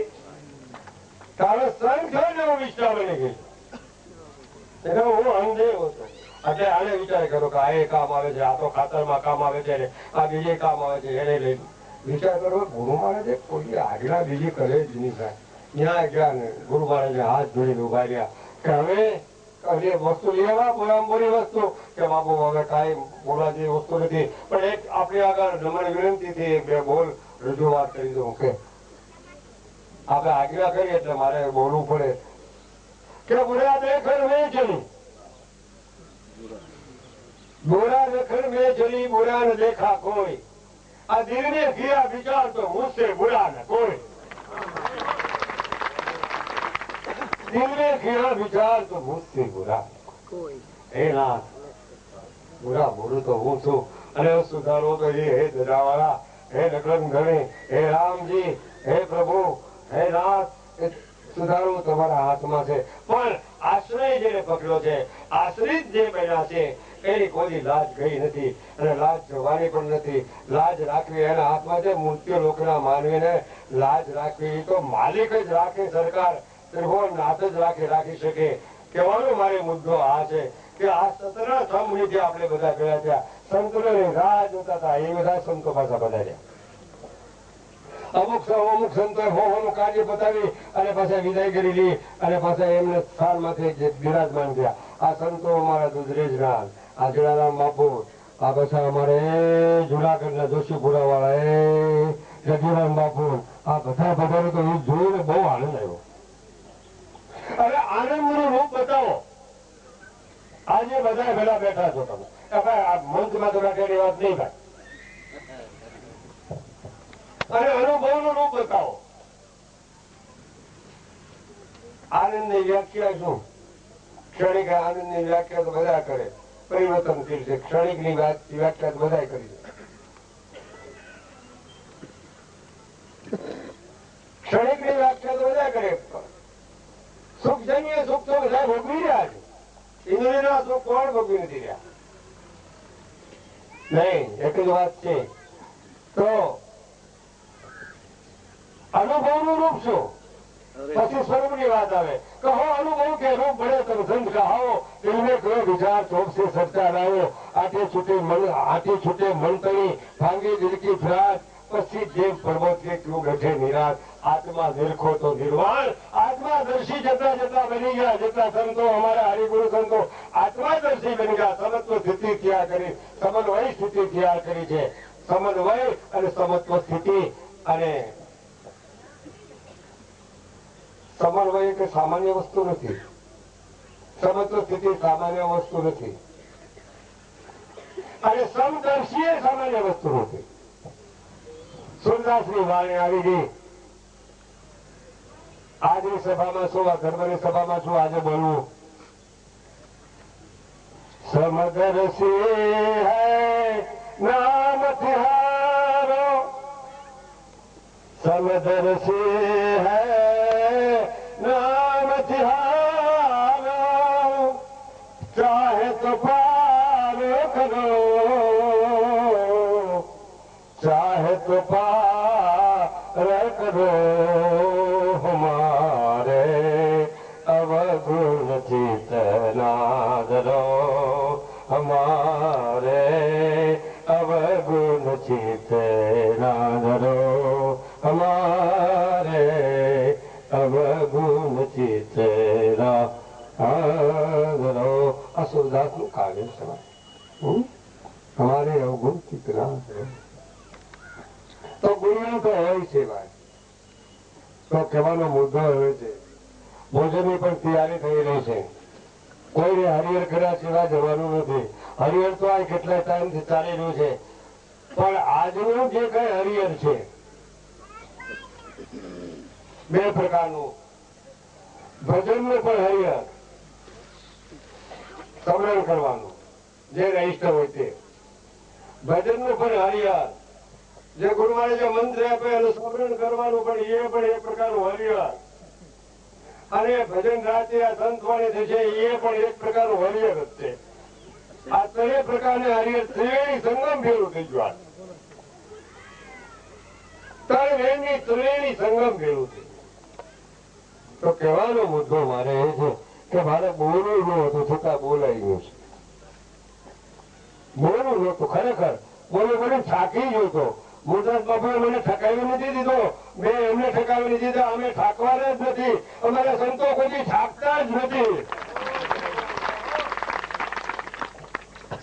તારો સંગ છો ને હું વિષ્ટા બની ગઈ, એટલે હું અનદેવ હતો. એટલે આને વિચાર કરો કે આ એ કામ આવે છે, આ તો ખાતરમાં કામ આવે છે, આ બીજે કામ આવે છે, એને લઈને વિચાર કરો. ગુરુ મહારાજે કોઈ આજ્ઞા બીજી કરે જ નહીં. ત્યાં ગયા ને ગુરુ મહારાજે હાથ જોડીને ઉભા રહ્યા કે હવે વસ્તુ લેવા બોરી વસ્તુ કે બાબુ હવે કઈ બોલવા જેવી વસ્તુ નથી, પણ એક આપણી આગળ નમ્ર વિનંતી થી બે બોલ રજૂઆત કરી દઉં કે આપણે આજ્ઞા કરી એટલે મારે બોલવું પડે કે બુરા દેખર મેં ચલી, बुरा रखन में चली बुरा न देखा कोई, आ दिल में किया विचार तो मुझसे बुरा न कोई, दिल में किया विचार तो मुझसे बुरा कोई. हे नाथ, बुरा बोलू तो હું છું અને સુધારો તો એ હે દયાવાળા, હે નગન ગણે, હે રામજી, હે પ્રભુ, હે નાથ, સુધારવું તમારા હાથમાં છે. પણ આશ્રય જેને પકડ્યો છે, આશ્રિત જે બન્યા છે એની કોઈ લાજ ગઈ નથી અને લાજ જવાની પણ નથી. લાજ રાખવી એના હાથમાં છે. મૃત્યુ લોકના માનવીને લાજ રાખવી તો માલિક જ રાખે, સરકાર ત્રિભુવનનાથ જ રાખી શકે. કહેવાનો મારે મુદ્દો આ છે કે આ 17 સ્તંભ નીચે આપણે બધા ગયા થયા. સંતોની રાહ જોતા હતા એ બધા સંતો પાછા પધાર્યા. અમુક સંતોએ હોવાનું કાર્ય બતાવી અને પાછા વિદાય કરેલી અને પાછા એમને સ્થાનમાંથી બિરાજમાન થયા. આ સંતો અમારા દુધરેજના, આ જલારામ બાપુ, આ પાછા અમારે જુનાગઢના જોશીપુરા વાળા એ ગઢીરામ બાપુ, આ બધા બધાને તો એ જોઈને બહુ આનંદ આવ્યો. હવે આનંદનું રૂપ બતાવો. આજે બધા ભેગા બેઠા છો તમે, આ મંચમાં તો બેઠેલી વાત નહીં થાય. અને અનુભવનું રૂપ બતાવો. આનંદની વ્યાખ્યા શું? ક્ષણિક આનંદની વ્યાખ્યા તો બધા કરે, પરિવર્તનશીલ છે. ક્ષણિકની વ્યાખ્યા તો બધા કરી છે. ક્ષણિકની વ્યાખ્યા તો બધા કરે. સુખ જન્ય સુખ તો બધા ભોગવી રહ્યા છે. ઇન્દ્રિયના સુખ કોણ ભોગવી નથી રહ્યા? નહીં, એક જ વાત છે. તો અનુભવનું રૂપ શું? પછી સ્વરૂપની વાત આવે. કહો અનુભવ કે રૂપ બળે તમ સંત કહાવો, દિલમે કયો વિચાર ચોપસે સચ્ચા લાવો, આઠે છૂટે મનતણી ભાંગી દિલ કી ફિરાક, પછી જેમ પર્વત કે ક્યું બેઠે નિરાશ. આત્મા નિરખો તો નિર્વાણ. આત્માદર્શી જેટલા બની ગયા, જેટલા સંતો અમારા હરિગુરુ સંતો આત્માદર્શી બની ગયા. સમત્વ સ્થિતિ થયા કરી, સમન્વય સ્થિતિ થયા કરી છે. સમન્વય અને સમત્વ સ્થિતિ અને સમન્વય કે સામાન્ય વસ્તુ નથી. સમત્વ સ્થિતિ સામાન્ય વસ્તુ નથી અને સમદર્શી સામાન્ય વસ્તુ નથી. સુરદાસની વાણી આવી ગઈ. આજની સભામાં શું, આ ધર્મની સભામાં શું આજે બોલવું? સમદર્શી હૈ નામ તિહારો, સમદર્શી હૈ नाम तिहारो, चाहे तो पार करो, चाहे तो पार करो, हमारे अवगुण चेतना धरो, हमारे अवगुण चेतना धरो, हमारे અવગુણ ચિતરા આદરો. આ સુરદાસ નું કાવ્ય છે. અમારે અવગુણ ચિતરા તો ગુરુ તો હોય છે ભાઈ. તો કહેવાનો મુદ્દો હવે છે, ભોજનની પણ તૈયારી થઈ રહી છે. કોઈને હરિહર કર્યા સિવાય જવાનું નથી. હરિહર તો આ કેટલા ટાઈમથી ચાલી રહ્યું છે, પણ આજનું જે કઈ હરિહર છે બે પ્રકારનું. ભજનનું પણ હરિહર, સમરણ કરવાનું જે ઇષ્ટ હોય તે. ભજનનું પણ હરિહર, જે ગુરુવારે જે મંત્ર આપે એનું સમરણ કરવાનું પણ એ પણ એક પ્રકારનું હરિહર. અને ભજન રાતે આ સંતવાણી થશે એ પણ એક પ્રકારનું હરિહર જ છે. આ ત્રણેય પ્રકારના હરિહર ત્રિવેણી સંગમ ભેળું થઈ ગયું. ત્રણેયની ત્રિવેણી સંગમ ભેળું છે. તો કહેવાનો મુદ્દો મારે એ છે કે મારે બોલવું નહોતું, છતાં બોલાઈ ગયું છે. બોલવું નહોતું, ખરેખર બોલું મને થાકી ગયો હતો. મુરદાસ બાપુએ મને ઠકાવી નથી દીધો, મેં એમને ઠકાવી નથી દીધા. અમે ઠાકવાના જ નથી. અમારા સંતો કોઈ ઠાકતા જ નથી.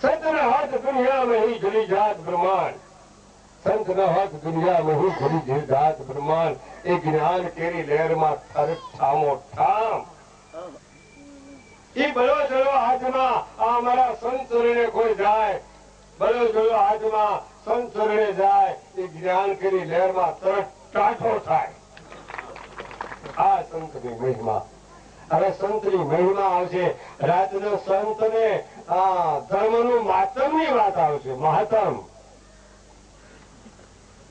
સંતના હાથ દુનિયામાં હી જલી જાત બ્રહ્માંડ, સંતના હાથ દુનિયામાં હી જલી જાત બ્રહ્માંડ. એ જ્ઞાન કેરી લહેરમાં ઠામો ઠામ. એ બળો ચલો હાથમાં આ અમારા સંતોને કોઈ જાય, બળો ચલો હાથમાં સંતોને જાય, એ જ્ઞાન કરી લહેરમાં તરત ટાઢો થાય. આ સંતની મહિમા. હવે સંતની મહિમા આવશે. રાતના સંતને આ ધર્મનું માતમની વાત આવશે.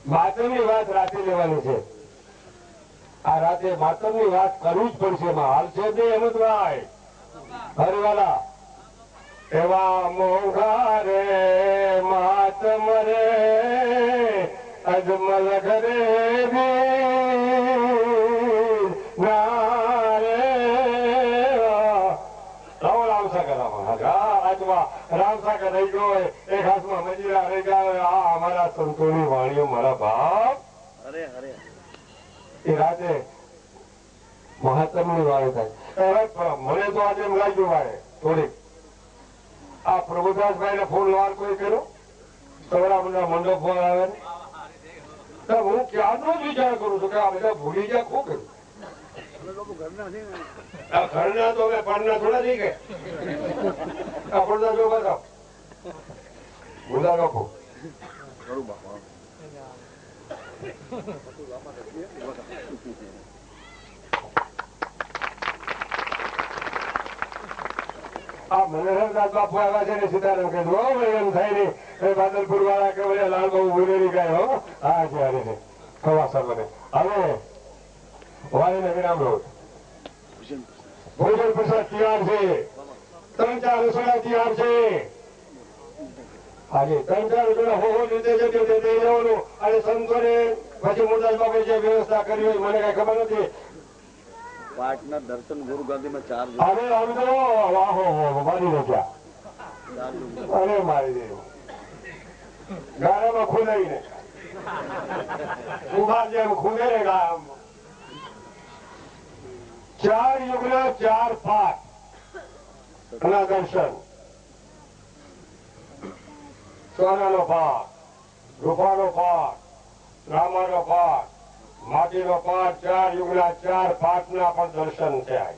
માતમની વાત રાતે લેવાની છે. આ રાતે માતમની વાત કરવી જ પડશે. એમાં હાલ છે નહીં અમદભાઈ હરિવાલા, એવા મોંઘા રે માતમ રે અજમલ ઘરે રામસાગર રહી ગયો હોય એક હાથમાં મજીરા રહી ગયા હોય આ અમારા સંતોની વાણીઓ મારા બાપ એ રાતે મહાત્મની વાણી થાય મને તો આજે એમ લાગ્યું વાળે થોડીક આ પ્રભુદાસભાઈ ને ફોન વાર કોઈ કર્યો સવરા બધા મંડપ ફોન આવે ને હું ક્યારનો જ વિચાર કરું છું કે આ બધા ભૂલી ગયા શું કર્યું ઘરના તો હવે પાડના થોડા થઈ ગયા આપડે જો બધા ભૂલા રાખો આ મનોહરદાસ બાપુ આવ્યા છે ને સીતારામ કે એમ થાય ને બાદલપુર વાળા કે બધા લાલબાબુ ભૂલેરી ગયા હો હા છે અરે છે ખવા સર મને હવે વાળીને વિરામ રોડ ભોજન પ્રસાદ તૈયાર છે 3-4 રસોડા તૈયાર છે આજે 3-4 રસોડા હો રીતે જતી દઈ જવાનું અને સંતોને પછી મુરદાસ બાપુ જે વ્યવસ્થા કરી હોય મને કઈ ખબર નથી પાટના દર્શન ગુરુ ગાંધીમાં 4 હવે આમ તો વાહો મારી ને ક્યાં અરે મારી દેવ ગાળામાં ખુલાઈ ને ઉભા જેમ ખુલે ને ગામ 4 યુગના 4 પાઠ ના દર્શન સોનાનો પાઠ રૂપાનો પાઠ રામાનો પાઠ માટીનો પાઠ 4 યુગના 4 પાઠના પણ દર્શન થયા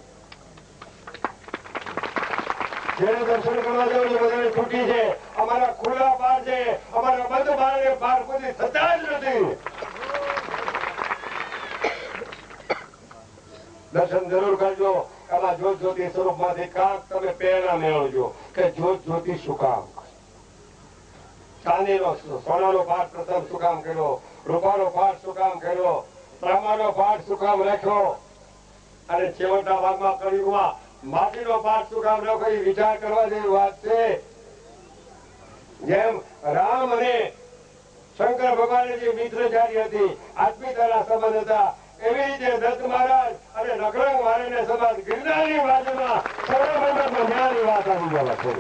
જેને દર્શન કરવા જવું છે બધાને છૂટી છે અમારા ખુલ્લા બાર છે અમારા બંધ બારને બાર કોઈ થતા જ નથી દર્શન જરૂર કરજો આમાં જ્યોત જ્યોતિ સ્વરૂપમાંથી કાંક તમે પ્રેરણા મેળવજો કે જ્યોત જ્યોતિ શું કામ ચાંદીનો સોનાનો પાઠ પ્રથમ શું કામ કર્યો રૂપાનો પાઠ શું કામ કર્યો રામાનો પાઠ શું કામ રાખ્યો અને છેવટના ભાગમાં કળિયુગમાં માટીનો પાઠ શું કામ રાખ્યો એ વિચાર કરવા જેવી વાત છે જેમ રામ અને શંકર ભગવાન જે મિત્રચારી હતી આત્મીયતાના સંબંધ હતા એવી રીતે દત્ત મહારાજ અને નકરંગ મહારાજના સંબંધ ગિરનારની બાજુમાં સર્વમંડળમાં ન્યાયની વાત આવી જવા છે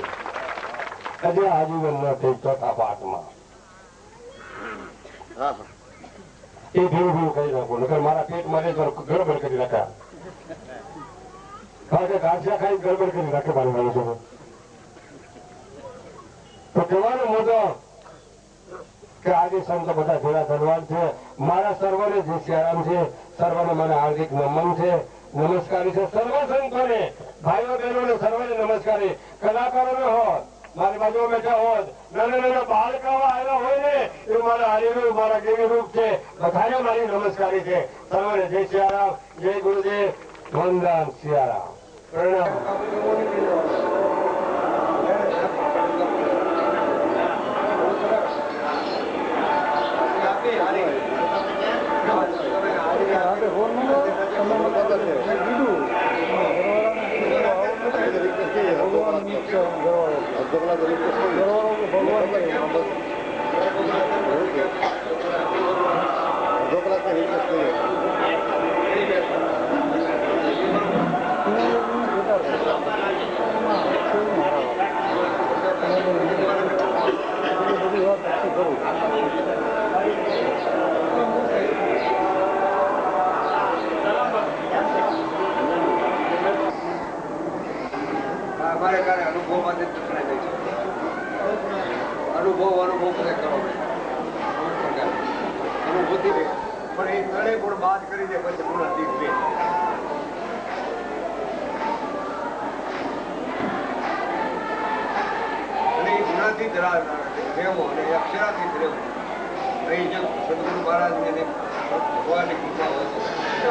હજી આજીવન ન થઈ ચોથા પાઠમાં એ ભીવું ભીવું કરી નાખું નકર મારા પેટમાં ગડબડ કરી નાખ્યા કારણ કે ગાંઠિયા ખાઈ ગડબડ કરી નાખે મારી માણસો તો કહેવાનો મુદ્દો કે આજે સંતો બધા ભેળા ધનવાન છે મારા સર્વને જે સિયારામ છે સર્વને મને હાર્દિક નમન છે નમસ્કારી છે સર્વ સંતોને ભાઈઓ બહેનોને સર્વને નમસ્કારી કલાકારોને હોત મારી બાજુ બેઠા હોત નાના નાના બાળકો આવ્યા હોય ને એ મારા હરિરૂપ મારા દેવીરૂપ છે બધાને મારી નમસ્કારી છે સર્વને જય સિયારામ જય ગુરુદેવ વંદન સિયારામ પ્રણામ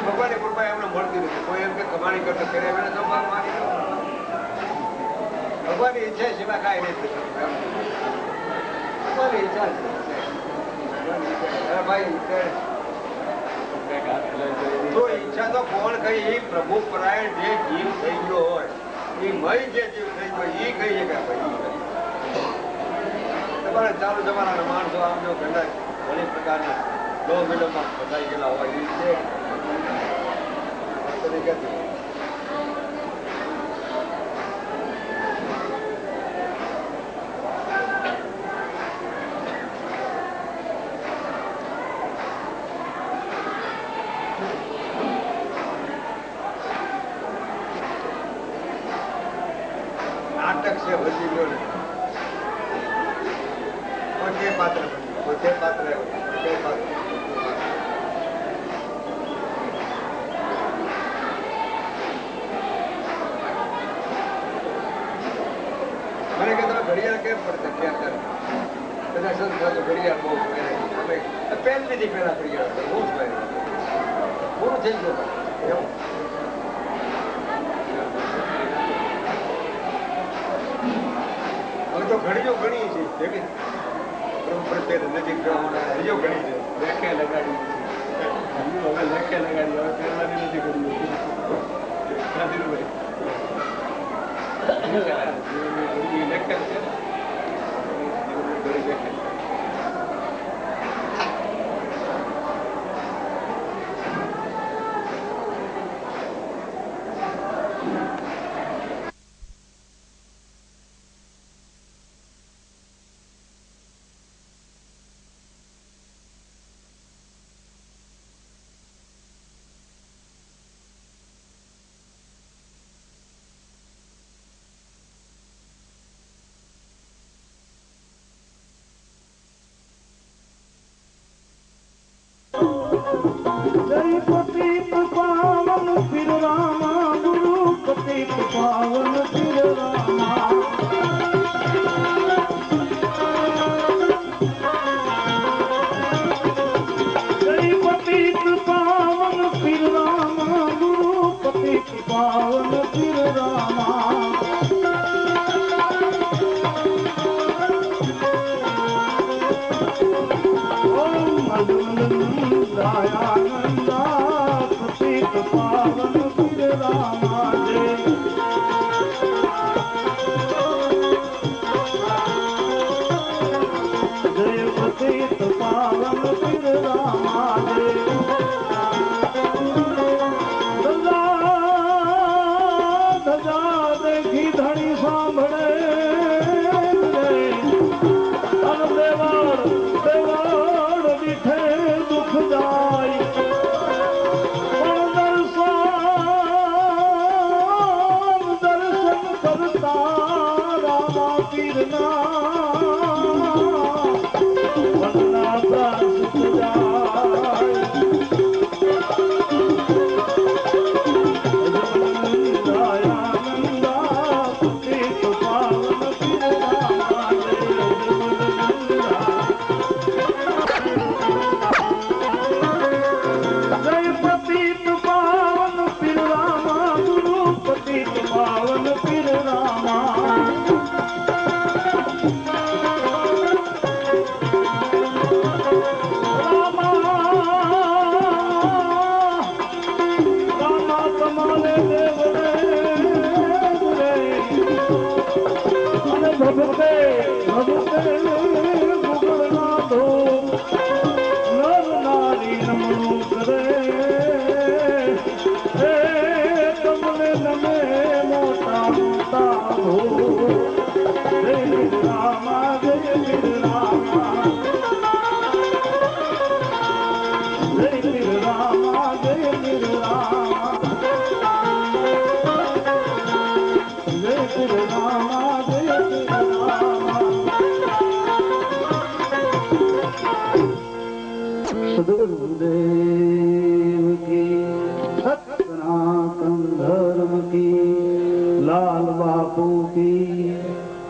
ભગવાનની કૃપા એમને મળતી નથી કોઈ એમ કે કમાણી કરતો કરે ભગવાનની ઈચ્છા સિવાય કાંઈ નહીં ભગવાનની ઈચ્છા છે ભાઈ તો ઈચ્છા તો કોણ કઈ પ્રભુ પરાયણ જે જીવ થઈ ગયો હોય એ મય જે જીવ થઈ ગયો એ કહીએ કે તમારે ચાલુ જમાનાના માણસો આમ જો ઘણી પ્રકારના લો મિડલમાં ફસાઈ ગયેલા હોય એ રીતે નાટક છે વધી ગયો ને કોઈ પાત્ર કોઈ પાત્ર કોઈ પાત્ર મને કે તમે ઘડિયાળ કેમ પડતા ક્યાં બધા સંસ્થા ઘડિયાળ બહુ અમે પહેલેથી પહેલા ઘડિયાળ બહુ જ પૂરું થઈ ગયું એવું હવે તો ઘડીઓ ઘણી છે ભેગી નજીક ઘડીઓ ઘણી છે લેખે લગાડી હવે લેખે લગાડી હવે પહેરવાની નથી ઘડીઓ લેખે છે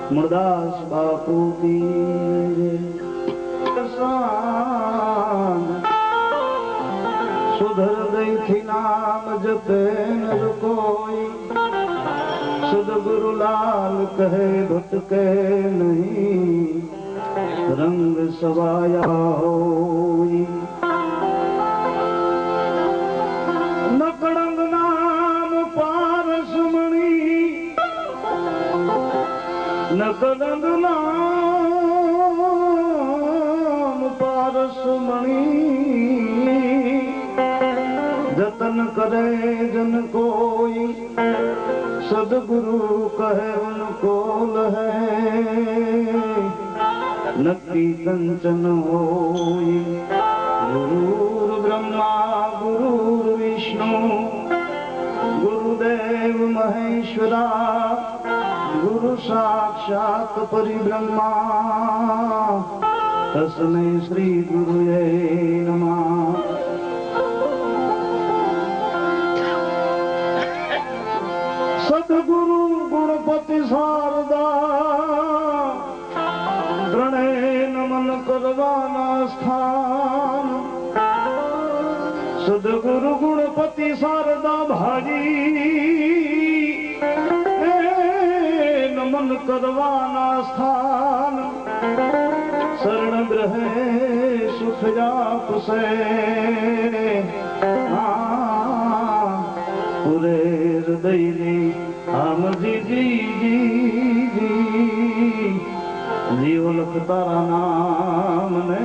मुरदास बापू की सुधर गई थी नाम जपे न कोई सदगुरु लाल कहे भटके नहीं रंग सवाया होई नकड़ंग नाम पारसमणी સદનંદ નામ પારસ મણી જતન કરે જન કોઈ સદગુરુ કહે ઉनको લહે નક્કી કંચન હોય ગુરુર બ્રહ્મા ગુરુર વિષ્ણુ ગુરુદેવ મહેશ્વરા ગુરુ સાક્ષાત પરિબ્રહ્મા તસ્મૈ શ્રી ગુરુએ નમઃ. સદગુરુ ગુણપતિ શારદા ત્રણે નમન કરવાના સ્થાન. સદગુરુ ગુણપતિ શારદા ભાજી નમન કરવાના સ્થાન. શરણ ગ્રહે સુખ જાપસે પૂરે હૃદયની આમજી જીવ લખ તારા નામ ને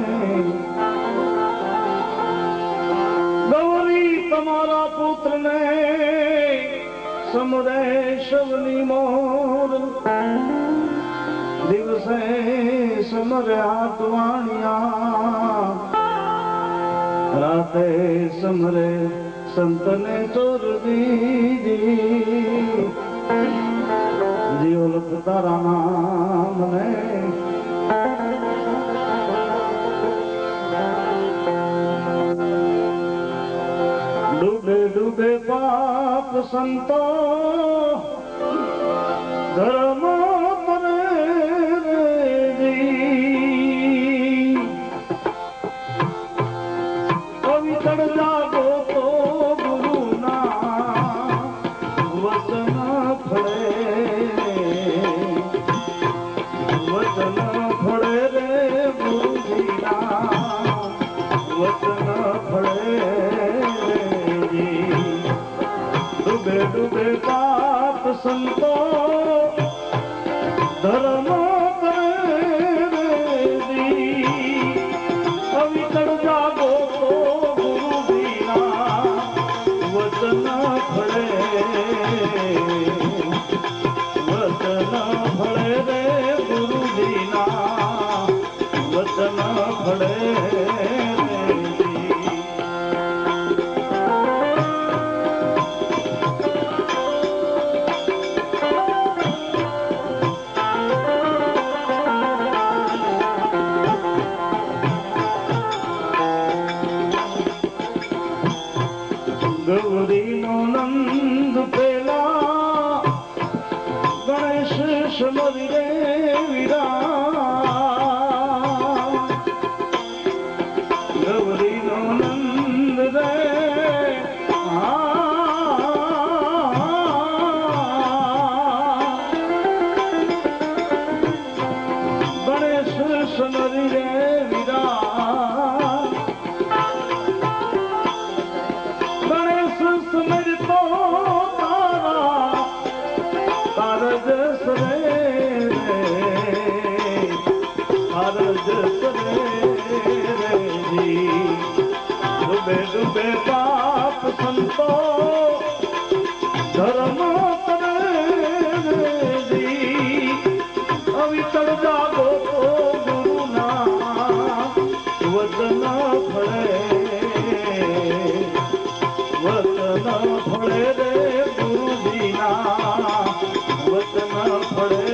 ગૌરી તમારા પુત્ર ને સમરે શવની મોર દિવસે સમર્યા ટવાણિયા રાતે સમરે સંતને ચોર દીજી જીવ લખ તારા નામ ને ડૂબે ડૂબે પાપ સંતો ધર્મ પવિત્ર જાગો તો ગુરુના વચન ફળે રે ગુરુજીના વચન ફળે. ડૂબે ડૂબે પાપ સંતો ધર્મ પવિત્ર જાગો તો ગુરુજીના વચન ફળે રે ગુરુજીના વચન ફળે. ગૌરીનો નંદ પેલા ગણેશ સમરી રે વિરા. ગૌરીનો નંદ રે ગણેશ સમરી રે વિરા. સમરતો તારા તારજસ રે ડૂબે ડૂબે પાપ સંતો ધર્મ અવિચળ જાગો તો ગુરુના વચન ફળે વચન ફળે રે ગુરુજીના વચન ફળે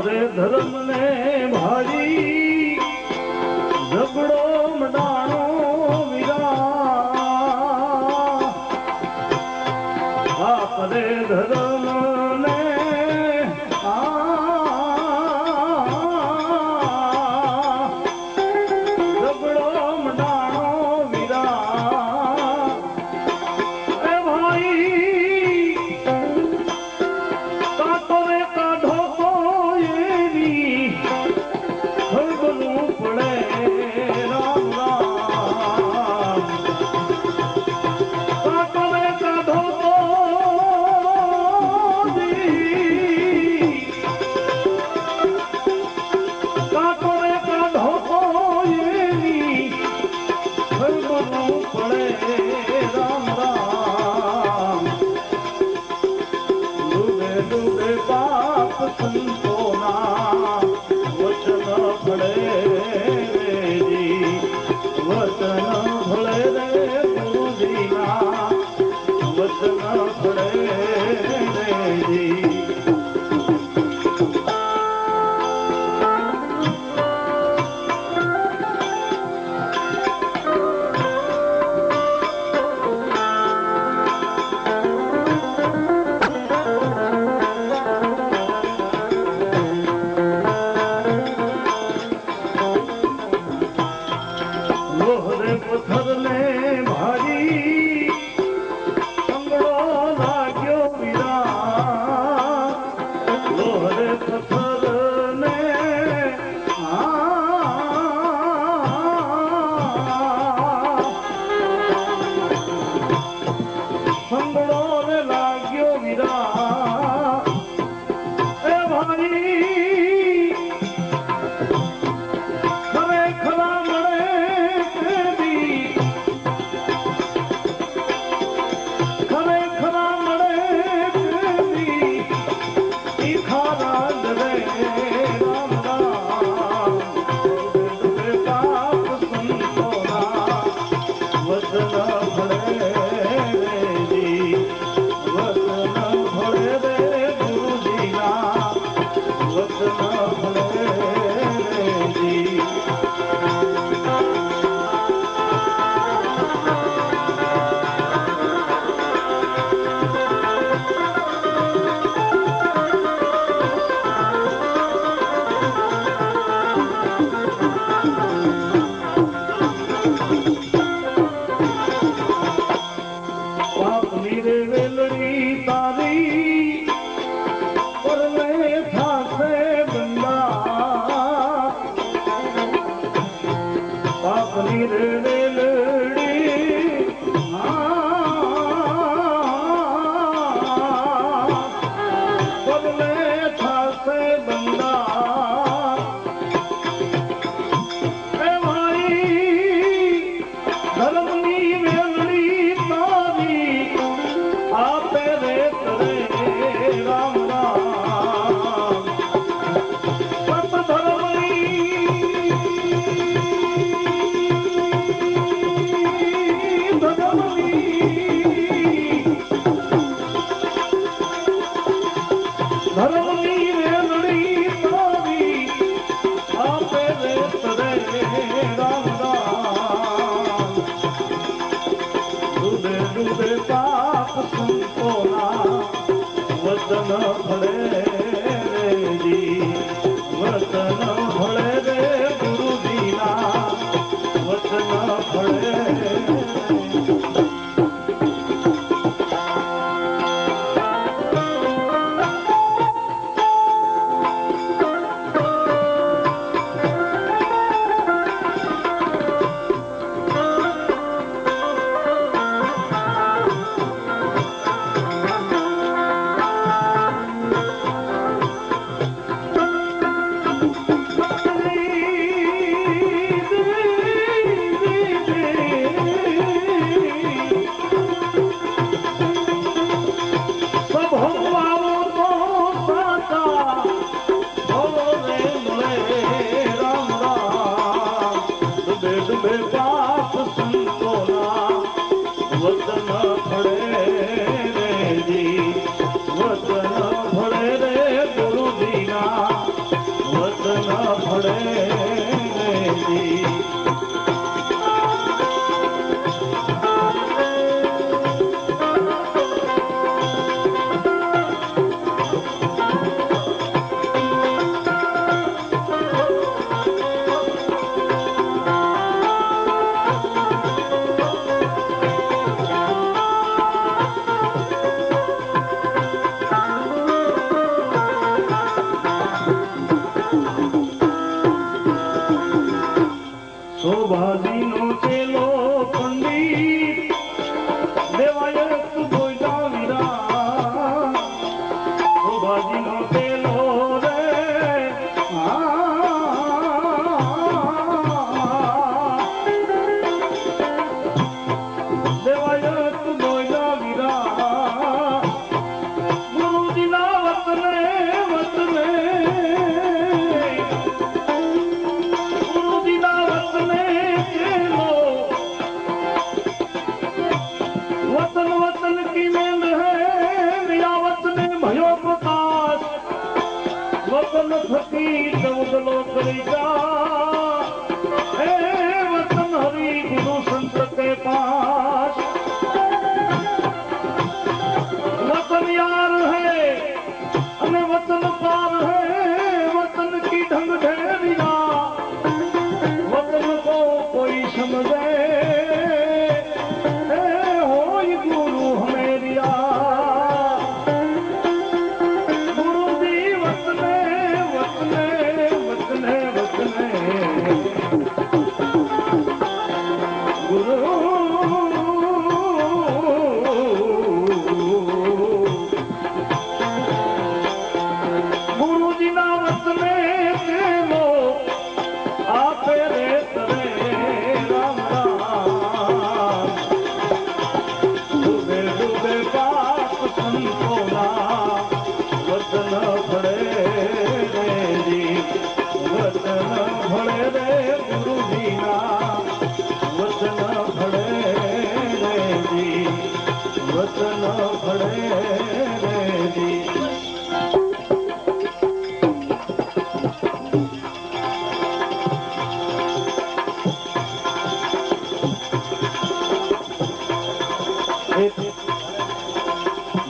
રે ધર્મ ને ભારી ઝઘડો મડાણો વિરા. બાપ રે ધર્મ ને ઝઘડો ડૂબે પાપ સંતોના વતન ભળે રેજી વતન ભળે રે ગુરુજીના વતન ભળે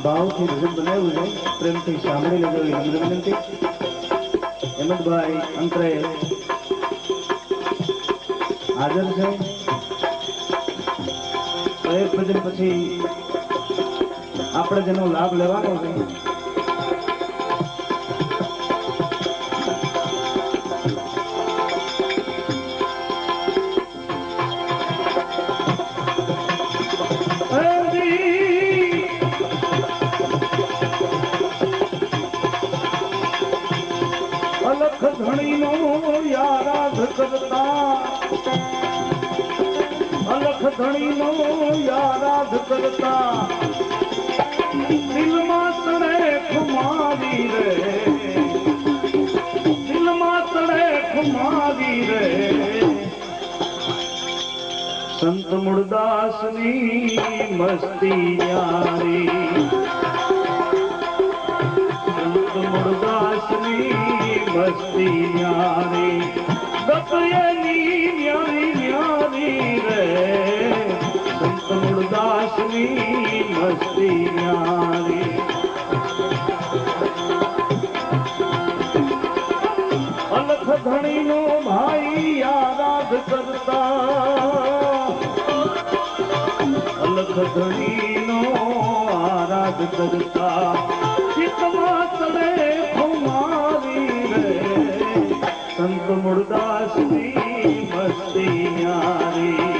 ભાવથી ભજન બનાવ્યું છે, પ્રેમથી સાંભળી લેજો એ નમ્ર વિનંતી. હેમંતભાઈ અંતરે હાજર છે. એક ભજન પછી આપણે જેનો લાભ લેવાનો છે ધણી નો યારાધ કરતા અલખ ધણી નો યારાધ કરતા દિલમાં તણે ખુમાવી રે દિલમાં તણે ખુમાવી રે સંત મૂળદાસની મસ્તી ન્યારી સંત મૂળદાસની મસ્તી ન્યારી ગપયની ન્યારી ન્યારી રે સંત મૂળદાસની મસ્તી ન્યારી અલખ ધણી નો ભાઈ આરાધ કરતા અલખ ધણી નો આરાધ કરતા ચિત્તમાં ચડે ખુમારી રે સંત મુરદાસ ની મસ્તી ન્યારી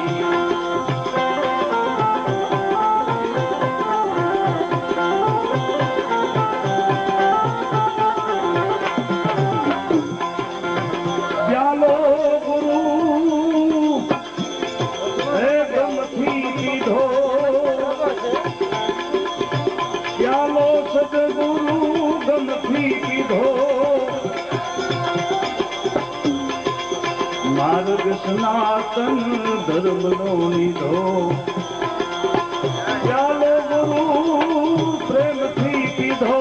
માર્ગ સનાતન ધર્મ નો લીધો ચાલો ગુરુ પ્રેમથી કીધો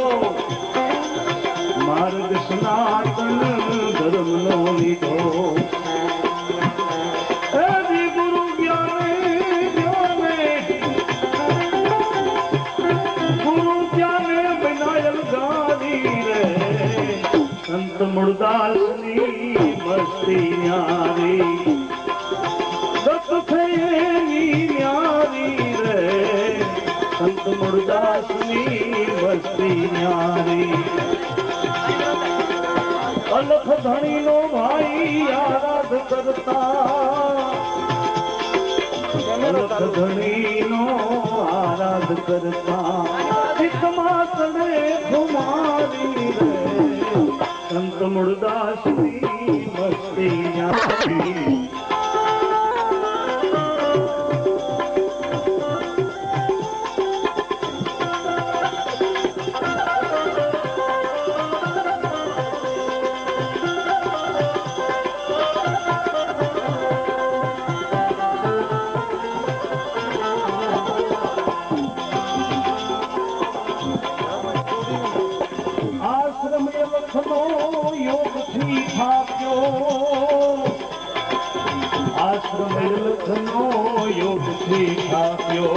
માર્ગ સનાતન ધર્મ નો લીધો ગુરુ જ્ઞાને વિનાયલ ગારી રે સંત મુરદાસ ની મસ્તી ન્યારી દત્ત થયેલી ન્યારી રે સંત મુરદાસ ની મસ્તી ન્યારી અલખ ધણી નો ભાઈ આરાધ કરતા અલખ ધણી નો આરાધ કરતા ચિત્તમાં ચડે ખુમારી રે સંત મુરદાસ ની મસ્તી ન્યારી આશ્રમ લખનો યોગથી થાપ્યો